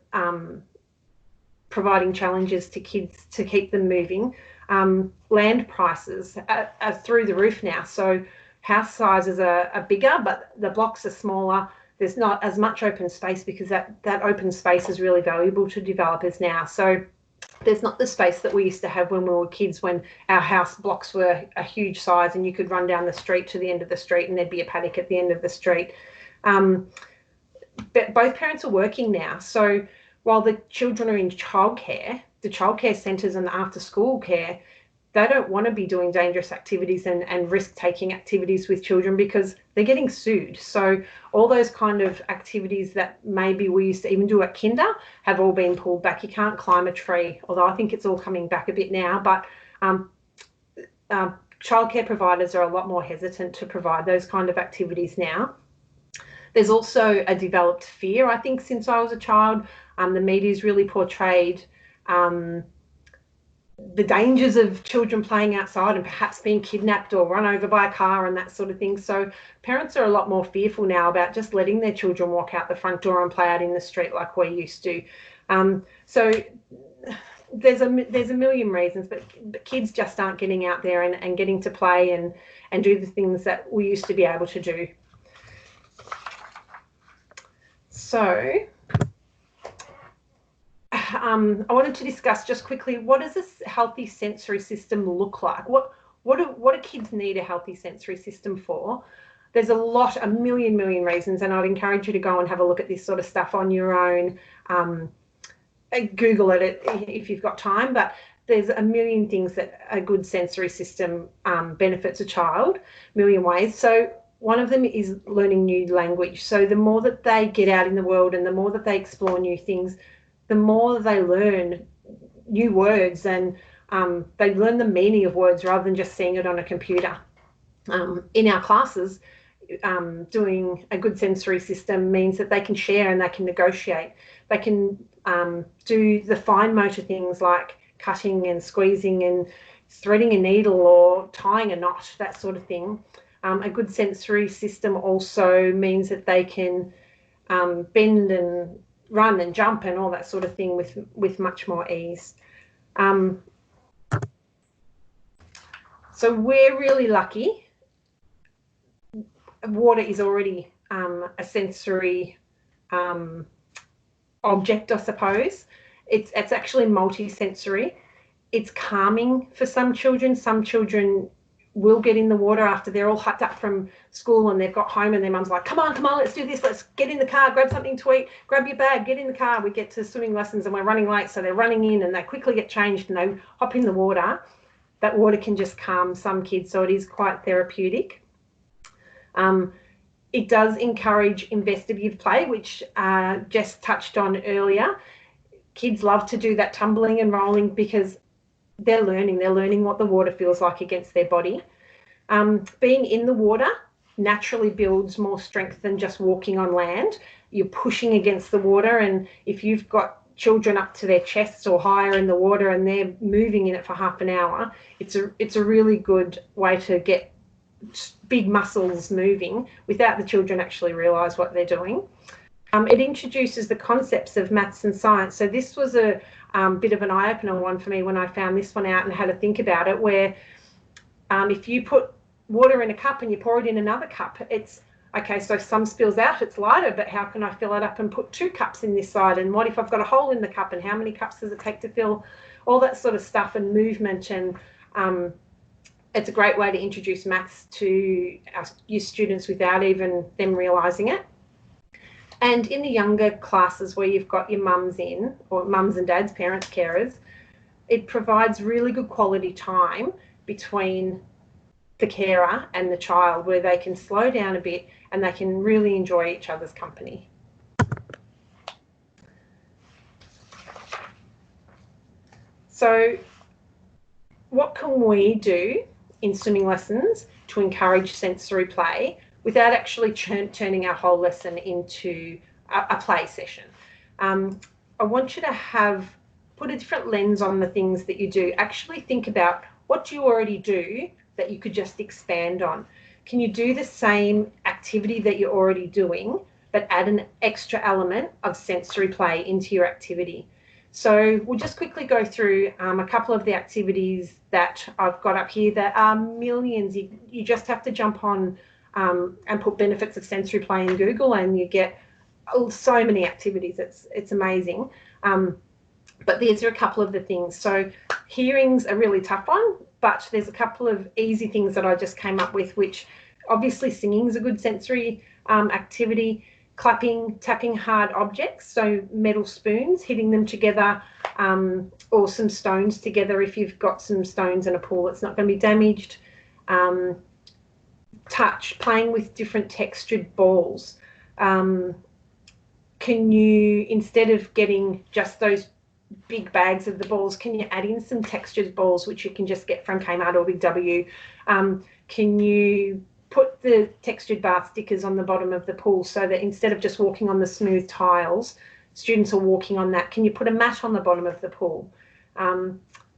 providing challenges to kids to keep them moving. Land prices are through the roof now. So house sizes are bigger, but the blocks are smaller. There's not as much open space because that open space is really valuable to developers now. So there's not the space that we used to have when we were kids, when our house blocks were a huge size and you could run down the street to the end of the street and there'd be a paddock at the end of the street. But both parents are working now. So while the children are in childcare, the childcare centres and the after-school care, they don't want to be doing dangerous activities and risk-taking activities with children because they're getting sued. So all those kind of activities that maybe we used to even do at kinder have all been pulled back. You can't climb a tree, although I think it's all coming back a bit now. But childcare providers are a lot more hesitant to provide those kind of activities now. There's also a developed fear, I think, since I was a child. The media's really portrayed the dangers of children playing outside and perhaps being kidnapped or run over by a car and that sort of thing. So parents are a lot more fearful now about just letting their children walk out the front door and play out in the street like we used to. So there's a million reasons, but kids just aren't getting out there and getting to play and do the things that we used to be able to do. So I wanted to discuss just quickly, what does this healthy sensory system look like? What do kids need a healthy sensory system for? There's a million reasons, and I'd encourage you to go and have a look at this sort of stuff on your own. Google it if you've got time, but there's a million things that a good sensory system benefits a child, a million ways. So one of them is learning new language. So the more that they get out in the world and the more that they explore new things, the more they learn new words and they learn the meaning of words rather than just seeing it on a computer. In our classes, doing a good sensory system means that they can share and they can negotiate. They can do the fine motor things like cutting and squeezing and threading a needle or tying a knot, that sort of thing. A good sensory system also means that they can bend and run and jump and all that sort of thing with much more ease. So we're really lucky. Water is already a sensory object, I suppose. It's actually multi-sensory. It's calming for some children. Some children will get in the water after they're all hyped up from school and they've got home and their mum's like, come on, let's do this. Let's get in the car, grab something to eat, grab your bag, get in the car. We get to swimming lessons and we're running late. So they're running in and they quickly get changed and they hop in the water. That water can just calm some kids. So it is quite therapeutic. It does encourage investigative play, which Jess touched on earlier. Kids love to do that tumbling and rolling because they're learning what the water feels like against their body. Being in the water naturally builds more strength than just walking on land. You're pushing against the water, and if you've got children up to their chests or higher in the water and they're moving in it for half an hour, it's a really good way to get big muscles moving without the children actually realise what they're doing. It introduces the concepts of maths and science. So this was a bit of an eye-opener one for me when I found this one out and had to think about it, where if you put water in a cup and you pour it in another cup, it's okay, so if some spills out, it's lighter, but how can I fill it up and put 2 cups in this side? And what if I've got a hole in the cup, and how many cups does it take to fill? All that sort of stuff, and movement. And it's a great way to introduce maths to your students without even them realising it. And in the younger classes where you've got your mums in, or mums and dads, parents, carers, it provides really good quality time between the carer and the child, where they can slow down a bit and they can really enjoy each other's company. So what can we do in swimming lessons to encourage sensory play without actually turning our whole lesson into a play session? I want you to put a different lens on the things that you do. Actually think about, what do you already do that you could just expand on? Can you do the same activity that you're already doing, but add an extra element of sensory play into your activity? So we'll just quickly go through a couple of the activities that I've got up here. There are millions. You just have to jump on and put benefits of sensory play in Google, and you get so many activities. It's amazing. But these are a couple of the things. So hearing's a really tough one, but there's a couple of easy things that I just came up with, which obviously singing is a good sensory activity. Clapping, tapping hard objects, so metal spoons, hitting them together, or some stones together. If you've got some stones in a pool, it's not going to be damaged. Touch, playing with different textured balls. Can you, instead of getting just those big bags of the balls, can you add in some textured balls, which you can just get from Kmart or Big W? Can you put the textured bar stickers on the bottom of the pool, so that instead of just walking on the smooth tiles, students are walking on that? Can you put a mat on the bottom of the pool?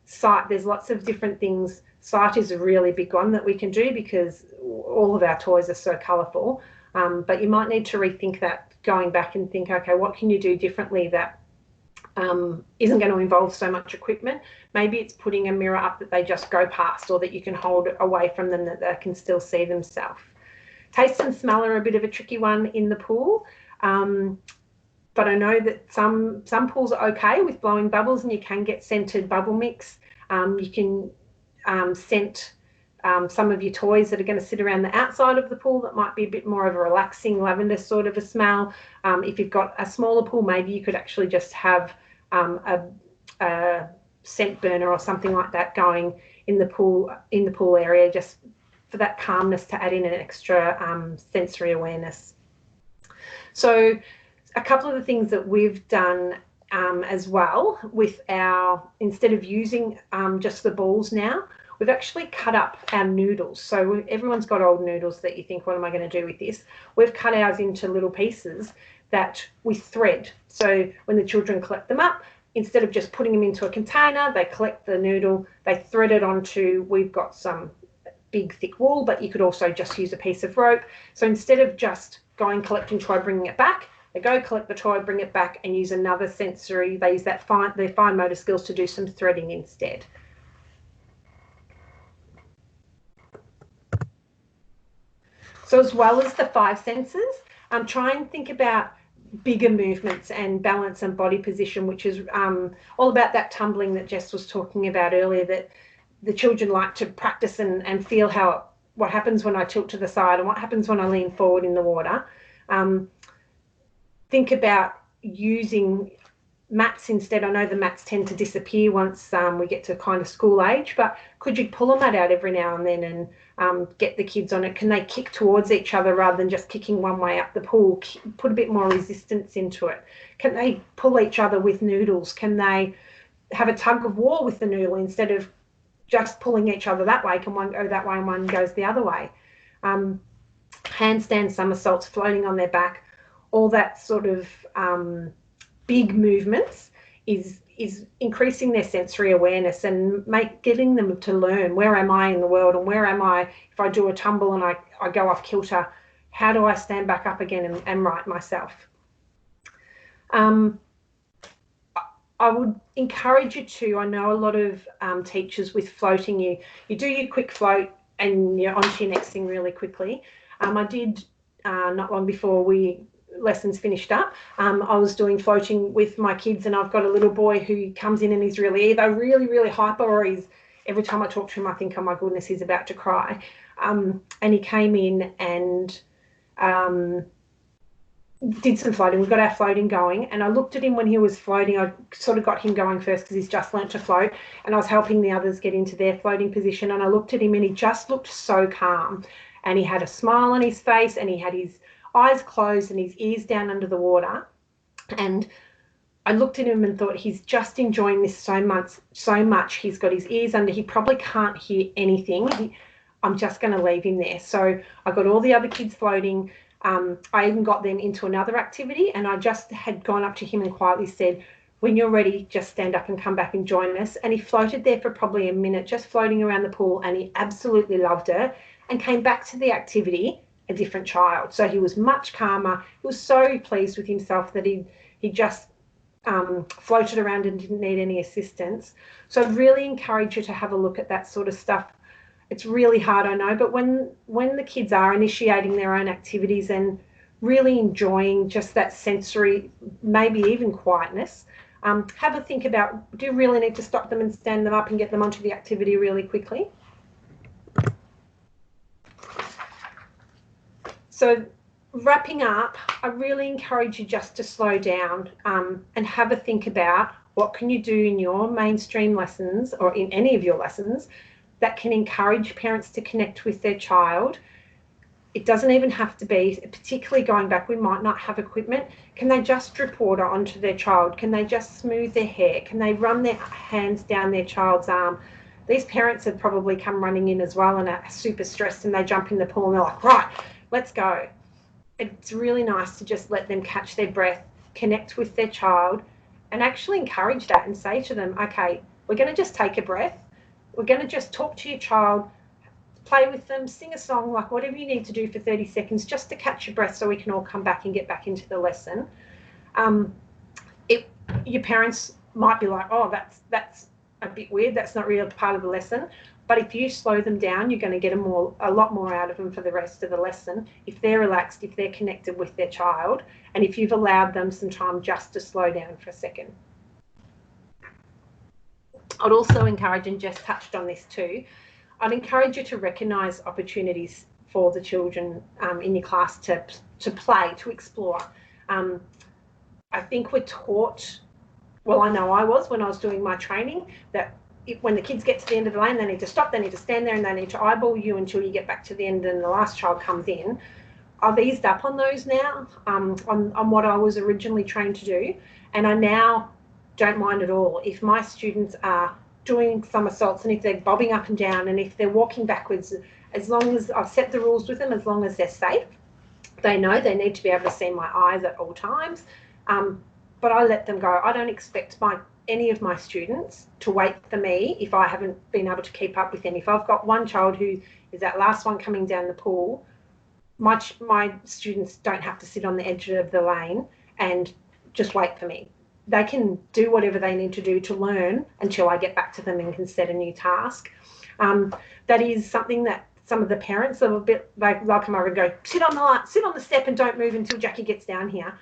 Sight, there's lots of different things. Sight is a really big one that we can do because all of our toys are so colourful, but you might need to rethink that, going back and think, okay, what can you do differently that isn't going to involve so much equipment? Maybe it's putting a mirror up that they just go past, or that you can hold away from them that they can still see themselves. Taste and smell are a bit of a tricky one in the pool, but I know that some pools are okay with blowing bubbles, and you can get scented bubble mix. You can scent some of your toys that are going to sit around the outside of the pool that might be a bit more of a relaxing lavender sort of a smell. If you've got a smaller pool, maybe you could actually just have a scent burner or something like that going in the pool area, just for that calmness, to add in an extra sensory awareness. So a couple of the things that we've done as well with instead of using just the balls now, we've actually cut up our noodles. So everyone's got old noodles that you think, what am I going to do with this? We've cut ours into little pieces that we thread. So when the children collect them up, instead of just putting them into a container, they collect the noodle, they thread it onto, we've got some big thick wool, but you could also just use a piece of rope. So instead of just going, collecting toy, bringing it back, they go collect the toy, bring it back, and use another sensory. They use their fine motor skills to do some threading instead. So as well as the 5 senses, try and think about bigger movements and balance and body position, which is all about that tumbling that Jess was talking about earlier, that the children like to practice and feel what happens when I tilt to the side and what happens when I lean forward in the water. Think about using mats instead. I know the mats tend to disappear once we get to kind of school age, but could you pull a mat out every now and then and get the kids on it? Can they kick towards each other rather than just kicking one way up the pool? Put a bit more resistance into it. Can they pull each other with noodles? Can they have a tug of war with the noodle instead of just pulling each other that way? Can one go that way and one goes the other way? Handstand somersaults, floating on their back, all that sort of big movements is increasing their sensory awareness and getting them to learn, where am I in the world, and where am I if I do a tumble and I go off kilter? How do I stand back up again and right myself? I would encourage you to, I know a lot of teachers with floating, you do your quick float and you're onto your next thing really quickly. I did not long before lessons finished up. I was doing floating with my kids, and I've got a little boy who comes in and he's really either really, really hyper, or every time I talk to him, I think, oh my goodness, he's about to cry. And he came in and did some floating. We got our floating going, and I looked at him when he was floating. I sort of got him going first because he's just learnt to float, and I was helping the others get into their floating position, and I looked at him and he just looked so calm, and he had a smile on his face, and he had his eyes closed and his ears down under the water. And I looked at him and thought, he's just enjoying this so much. He's got his ears under, he probably can't hear anything. I'm just going to leave him there. So I got all the other kids floating. I even got them into another activity, and I just had gone up to him and quietly said, when you're ready, just stand up and come back and join us. And he floated there for probably a minute, just floating around the pool, and he absolutely loved it and came back to the activity a different child. So he was much calmer. He was so pleased with himself that he just floated around and didn't need any assistance. So I'd really encourage you to have a look at that sort of stuff. It's really hard, I know, but when the kids are initiating their own activities and really enjoying just that sensory, maybe even quietness, have a think about, do you really need to stop them and stand them up and get them onto the activity really quickly? So wrapping up, I really encourage you just to slow down and have a think about what can you do in your mainstream lessons or in any of your lessons that can encourage parents to connect with their child. It doesn't even have to be, particularly going back, we might not have equipment. Can they just drip water onto their child? Can they just smooth their hair? Can they run their hands down their child's arm? These parents have probably come running in as well and are super stressed, and they jump in the pool and they're like, right, let's go. It's really nice to just let them catch their breath, connect with their child, and actually encourage that and say to them, okay, we're going to just take a breath. We're going to just talk to your child, play with them, sing a song, like whatever you need to do for 30 seconds just to catch your breath so we can all come back and get back into the lesson. Your parents might be like, oh, that's a bit weird. That's not really part of the lesson. But if you slow them down, you're going to get a lot more out of them for the rest of the lesson. If they're relaxed, if they're connected with their child, and if you've allowed them some time just to slow down for a second. I'd also encourage, and Jess touched on this too, I'd encourage you to recognise opportunities for the children in your class to play, to explore. I think we're taught, well, I know I was when I was doing my training, that when the kids get to the end of the lane, they need to stop, they need to stand there, and they need to eyeball you until you get back to the end and the last child comes in. I've eased up on those now, on what I was originally trained to do, and I now don't mind at all. If my students are doing somersaults and if they're bobbing up and down and if they're walking backwards, as long as I've set the rules with them, as long as they're safe, they know they need to be able to see my eyes at all times. But I let them go. I don't expect any of my students to wait for me if I haven't been able to keep up with them. If I've got one child who is that last one coming down the pool, my students don't have to sit on the edge of the lane and just wait for me. They can do whatever they need to do to learn until I get back to them and can set a new task. That is something that some of the parents are a bit, they'll come over and go, sit on the step and don't move until Jackie gets down here.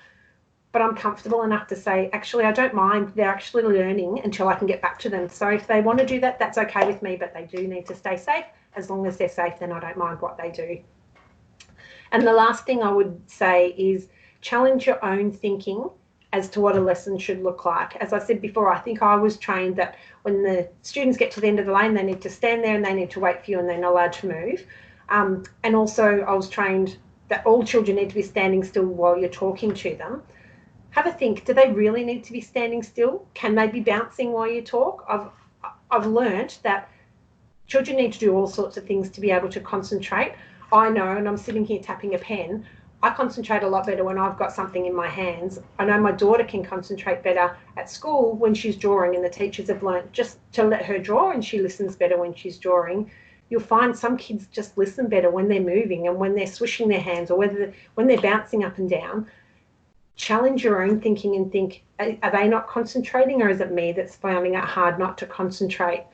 But I'm comfortable enough to say, actually, I don't mind. They're actually learning until I can get back to them. So if they want to do that, that's okay with me, but they do need to stay safe. As long as they're safe, then I don't mind what they do. And the last thing I would say is challenge your own thinking as to what a lesson should look like. As I said before, I think I was trained that when the students get to the end of the lane, they need to stand there and they need to wait for you and they're not allowed to move. And also I was trained that all children need to be standing still while you're talking to them. Have a think, do they really need to be standing still? Can they be bouncing while you talk? I've learnt that children need to do all sorts of things to be able to concentrate. I know, and I'm sitting here tapping a pen, I concentrate a lot better when I've got something in my hands. I know my daughter can concentrate better at school when she's drawing, and the teachers have learnt just to let her draw, and she listens better when she's drawing. You'll find some kids just listen better when they're moving and when they're swishing their hands or when they're bouncing up and down. Challenge your own thinking and think, are they not concentrating, or is it me that's finding it hard not to concentrate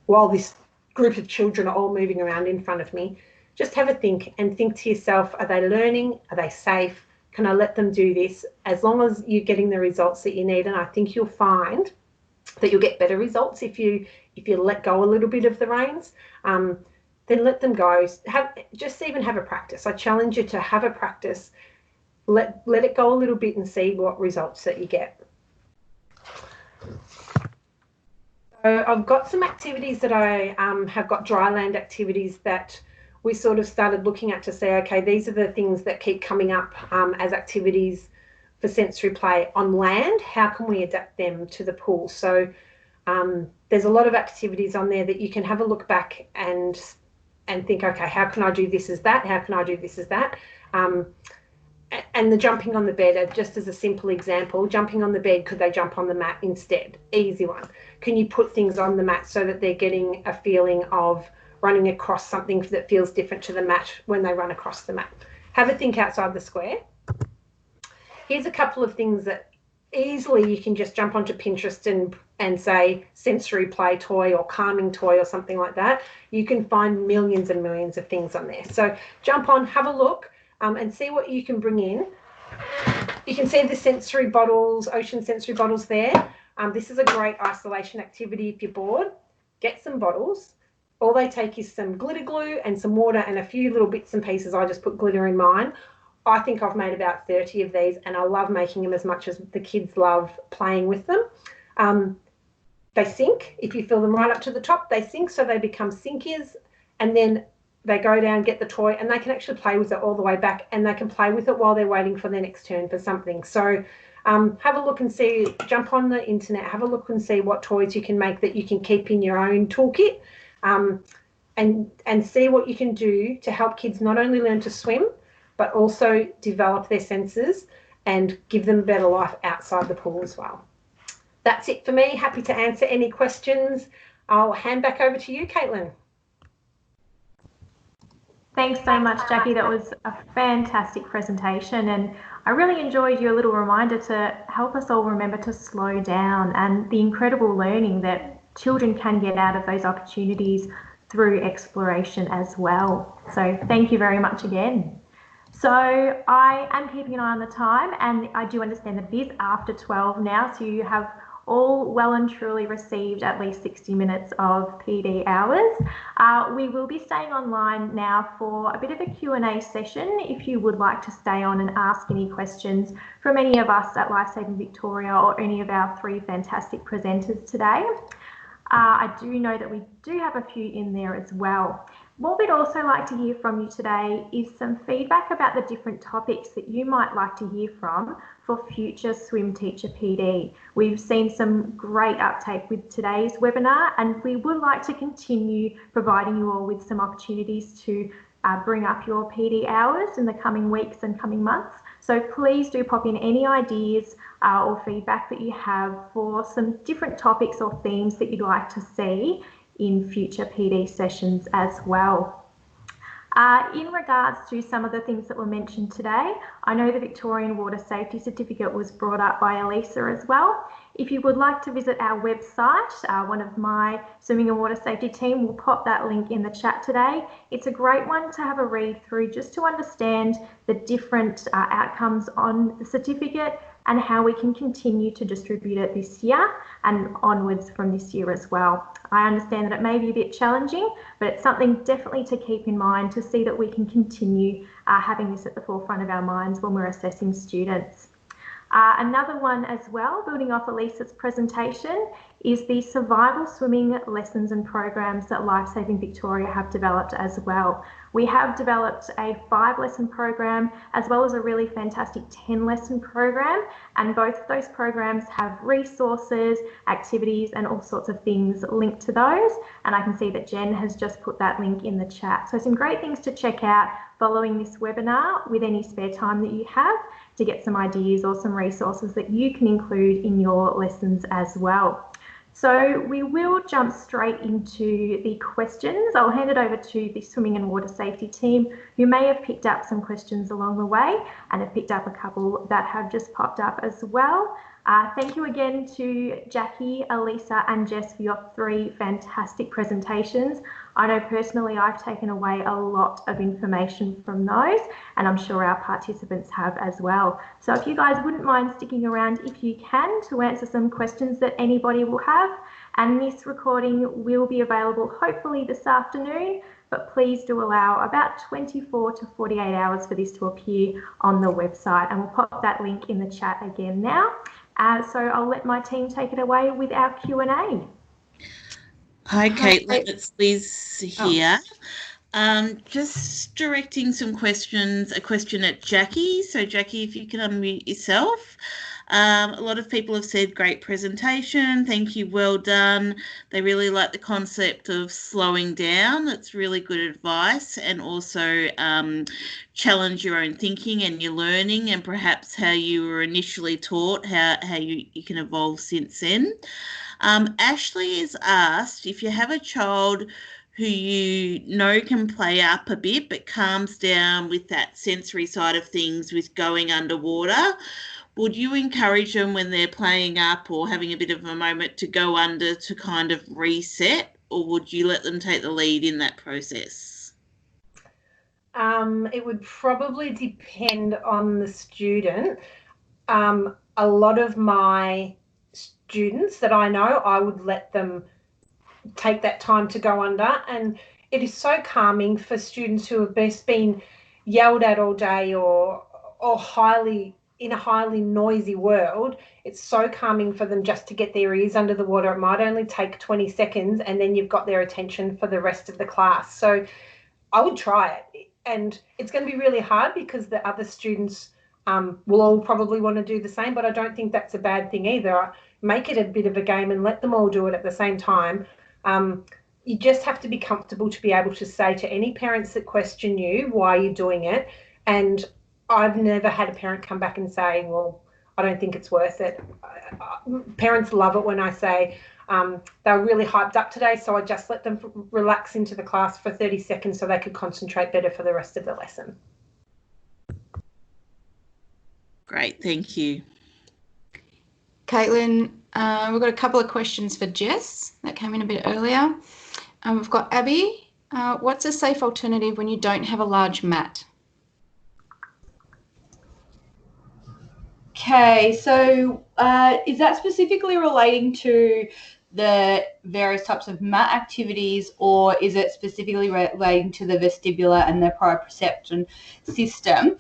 while this group of children are all moving around in front of me? just have a think and think to yourself, are they learning? Are they safe? Can I let them do this? As long as you're getting the results that you need, and I think you'll find that you'll get better results if you let go a little bit of the reins. Then let them go. Just even have a practice. I challenge you to have a practice. Let it go a little bit and see what results that you get. So I've got some activities that I have got dry land activities that we sort of started looking at to say, okay, these are the things that keep coming up as activities for sensory play on land. How can we adapt them to the pool? So there's a lot of activities on there that you can have a look back and think, okay, how can I do this as that? How can I do this as that? And the jumping on the bed, just as a simple example, jumping on the bed, could they jump on the mat instead? Easy one. Can you put things on the mat so that they're getting a feeling of running across something that feels different to the mat when they run across the mat? Have a think outside the square. Here's a couple of things that easily you can just jump onto Pinterest and say sensory play toy or calming toy or something like that. You can find millions and millions of things on there. So jump on, have a look, and see what you can bring in. You can see the sensory bottles, ocean sensory bottles there. This is a great isolation activity if you're bored. Get some bottles. All they take is some glitter glue and some water and a few little bits and pieces. I just put glitter in mine. I think I've made about 30 of these, and I love making them as much as the kids love playing with them. They sink. If you fill them right up to the top, they sink, so they become sinkies, and then they go down, get the toy, and they can actually play with it all the way back, and they can play with it while they're waiting for their next turn for something. So have a look and see, jump on the internet, have a look and see what toys you can make that you can keep in your own toolkit, and see what you can do to help kids not only learn to swim, but also develop their senses and give them a better life outside the pool as well. That's it for me. Happy to answer any questions. I'll hand back over to you, Caitlin. Thanks so much, Jackie. That was a fantastic presentation, and I really enjoyed your little reminder to help us all remember to slow down and the incredible learning that children can get out of those opportunities through exploration as well. So thank you very much again. So I am keeping an eye on the time, and I do understand that it is after 12 now, so you have all well and truly received at least 60 minutes of PD hours. We will be staying online now for a bit of a Q&A session if you would like to stay on and ask any questions from any of us at Lifesaving Victoria or any of our 3 fantastic presenters today. I do know that we do have a few in there as well. What we'd also like to hear from you today is some feedback about the different topics that you might like to hear from for future Swim Teacher PD. We've seen some great uptake with today's webinar, and we would like to continue providing you all with some opportunities to bring up your PD hours in the coming weeks and coming months. So please do pop in any ideas or feedback that you have for some different topics or themes that you'd like to see in future PD sessions as well. In regards to some of the things that were mentioned today, I know the Victorian Water Safety Certificate was brought up by Elisa as well. If you would like to visit our website, one of my swimming and water safety team will pop that link in the chat today. It's a great one to have a read through just to understand the different outcomes on the certificate and how we can continue to distribute it this year and onwards from this year as well. I understand that it may be a bit challenging, but it's something definitely to keep in mind to see that we can continue having this at the forefront of our minds when we're assessing students. Another one as well, building off Elisa's presentation, is the survival swimming lessons and programs that Lifesaving Victoria have developed as well. We have developed a 5-lesson program as well as a really fantastic 10-lesson program, and both of those programs have resources, activities and all sorts of things linked to those, and I can see that Jen has just put that link in the chat. So some great things to check out following this webinar with any spare time that you have to get some ideas or some resources that you can include in your lessons as well. So we will jump straight into the questions. I'll hand it over to the swimming and water safety team, who may have picked up some questions along the way and have picked up a couple that have just popped up as well. Thank you again to Jackie, Elisa and Jess for your 3 fantastic presentations. I know personally I've taken away a lot of information from those, and I'm sure our participants have as well. So if you guys wouldn't mind sticking around if you can to answer some questions that anybody will have, and this recording will be available hopefully this afternoon, but please do allow about 24 to 48 hours for this to appear on the website, and we'll pop that link in the chat again now. So I'll let my team take it away with our Q&A. Hi, Caitlin, it's Liz here. Just directing some questions, a question at Jackie. So Jackie, if you can unmute yourself. A lot of people have said great presentation, thank you, well done. They really like the concept of slowing down. That's really good advice, and also challenge your own thinking and your learning, and perhaps how you were initially taught, how you can evolve since then. Ashley has asked, if you have a child who you know can play up a bit but calms down with that sensory side of things with going underwater, would you encourage them when they're playing up or having a bit of a moment to go under to kind of reset, or would you let them take the lead in that process? It would probably depend on the student. A lot of my students that I know, I would let them take that time to go under, and it is so calming for students who have best been yelled at all day or in a highly noisy world. It's so calming for them just to get their ears under the water. It might only take 20 seconds and then you've got their attention for the rest of the class. So I would try it, and it's going to be really hard because the other students will all probably want to do the same, but I don't think that's a bad thing either. Make it a bit of a game and let them all do it at the same time. You just have to be comfortable to be able to say to any parents that question you why you're doing it, and I've never had a parent come back and say, well, I don't think it's worth it. Parents love it when I say they're really hyped up today, so I just let them relax into the class for 30 seconds so they could concentrate better for the rest of the lesson. Great, thank you. Caitlin, we've got a couple of questions for Jess that came in a bit earlier. We've got Abby. What's a safe alternative when you don't have a large mat? Okay, so is that specifically relating to the various types of mat activities, or is it specifically relating to the vestibular and the proprioception system?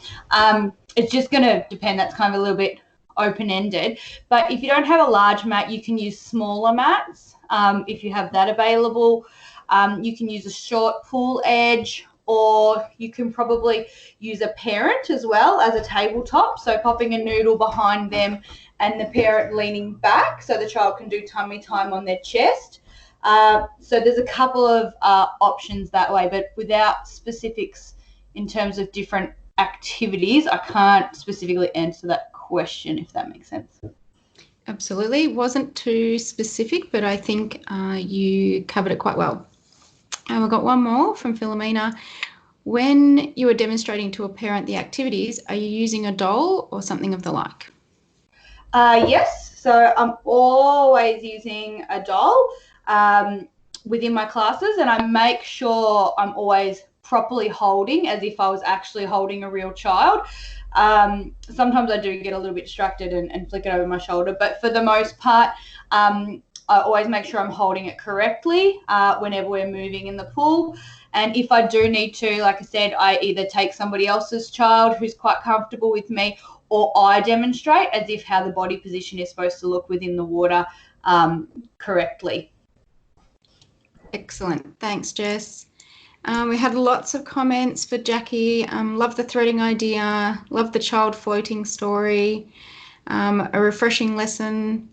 It's just going to depend. That's kind of a little bit open-ended. But if you don't have a large mat, you can use smaller mats if you have that available. You can use a short pool edge, or you can probably use a parent as well as a tabletop, so popping a noodle behind them and the parent leaning back so the child can do tummy time on their chest. So there's a couple of options that way, but without specifics in terms of different activities, I can't specifically answer that question, if that makes sense. Absolutely. It wasn't too specific, but I think you covered it quite well. And we've got one more from Philomena. When you are demonstrating to a parent the activities, are you using a doll or something of the like? Yes, so I'm always using a doll within my classes, and I make sure I'm always properly holding as if I was actually holding a real child. Sometimes I do get a little bit distracted and flick it over my shoulder, but for the most part, I always make sure I'm holding it correctly whenever we're moving in the pool. And if I do need to, like I said, I either take somebody else's child who's quite comfortable with me, or I demonstrate as if how the body position is supposed to look within the water correctly. Excellent. Thanks, Jess. We had lots of comments for Jackie. Love the threading idea. Love the child floating story. A refreshing lesson.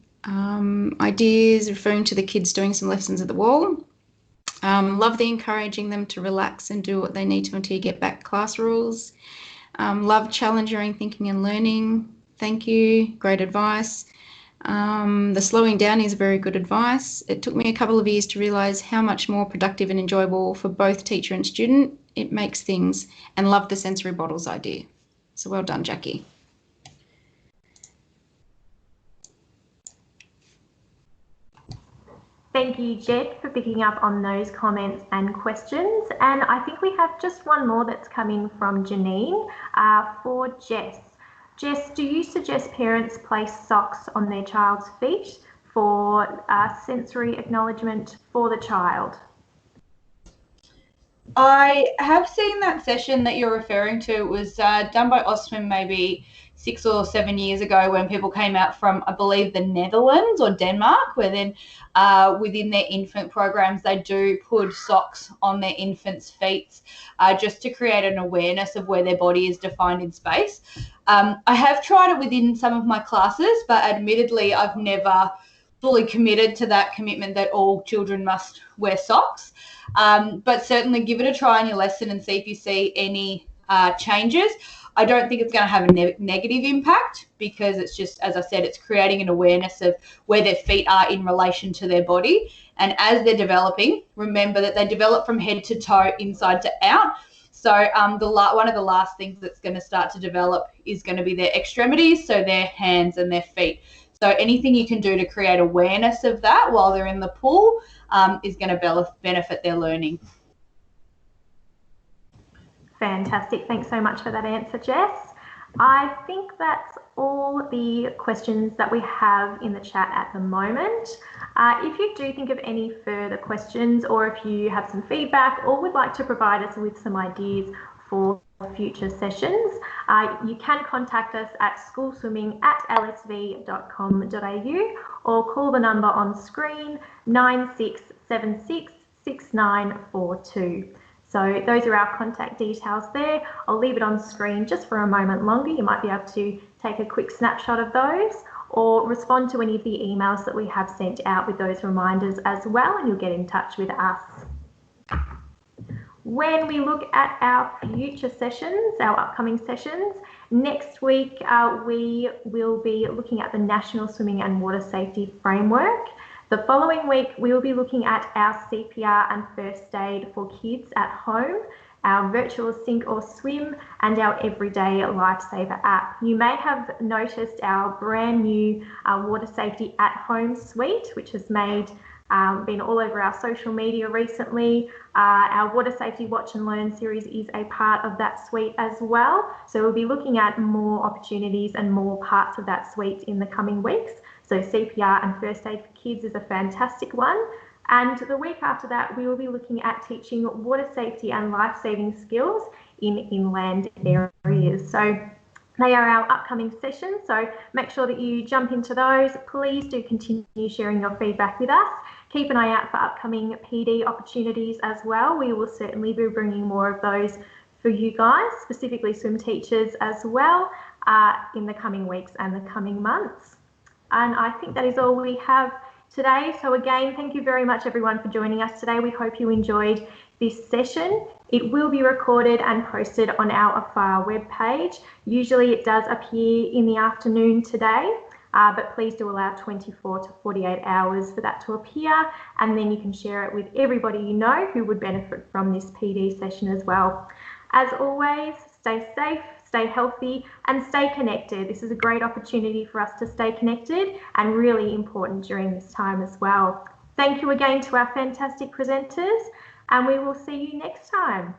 Ideas referring to the kids doing some lessons at the wall. Love the encouraging them to relax and do what they need to until you get back class rules. Love challenge your own thinking and learning. Thank you. Great advice. The slowing down is very good advice. It took me a couple of years to realise how much more productive and enjoyable for both teacher and student it makes things, and love the sensory bottles idea. So well done, Jackie. Thank you, Jed, for picking up on those comments and questions. And I think we have just one more that's coming from Janine for Jess. Jess, do you suggest parents place socks on their child's feet for sensory acknowledgement for the child? I have seen that session that you're referring to. It was done by Osman maybe 6 or 7 years ago when people came out from, I believe, the Netherlands or Denmark, where then within their infant programs, they do put socks on their infants' feet just to create an awareness of where their body is defined in space. I have tried it within some of my classes, but admittedly, I've never fully committed to that commitment that all children must wear socks. But certainly give it a try in your lesson and see if you see any changes. I don't think it's going to have a negative impact because it's just, as I said, it's creating an awareness of where their feet are in relation to their body. And as they're developing, remember that they develop from head to toe, inside to out. So one of the last things that's going to start to develop is going to be their extremities, so their hands and their feet. So anything you can do to create awareness of that while they're in the pool is going to benefit their learning. Fantastic. Thanks so much for that answer, Jess. I think that's all the questions that we have in the chat at the moment. If you do think of any further questions, or if you have some feedback or would like to provide us with some ideas for future sessions, you can contact us at schoolswimming@lsv.com.au or call the number on screen 9676 6942. So those are our contact details there. I'll leave it on screen just for a moment longer. You might be able to take a quick snapshot of those or respond to any of the emails that we have sent out with those reminders as well, and you'll get in touch with us. When we look at our future sessions, our upcoming sessions, next week we will be looking at the National Swimming and Water Safety Framework. The following week, we will be looking at our CPR and first aid for kids at home, our virtual sink or swim, and our everyday lifesaver app. You may have noticed our brand new water safety at home suite, which has been all over our social media recently. Our Water Safety Watch and Learn series is a part of that suite as well. So we'll be looking at more opportunities and more parts of that suite in the coming weeks. So CPR and first aid for kids is a fantastic one. And the week after that, we will be looking at teaching water safety and life-saving skills in inland areas. So they are our upcoming sessions. So make sure that you jump into those. Please do continue sharing your feedback with us. Keep an eye out for upcoming PD opportunities as well. We will certainly be bringing more of those for you guys, specifically swim teachers as well, in the coming weeks and the coming months. And I think that is all we have today. So again, thank you very much everyone for joining us today. We hope you enjoyed this session. It will be recorded and posted on our AFAR webpage. Usually it does appear in the afternoon today, but please do allow 24 to 48 hours for that to appear, and then you can share it with everybody you know who would benefit from this PD session as well. As always, stay safe, stay healthy, and stay connected. This is a great opportunity for us to stay connected and really important during this time as well. Thank you again to our fantastic presenters, and we will see you next time.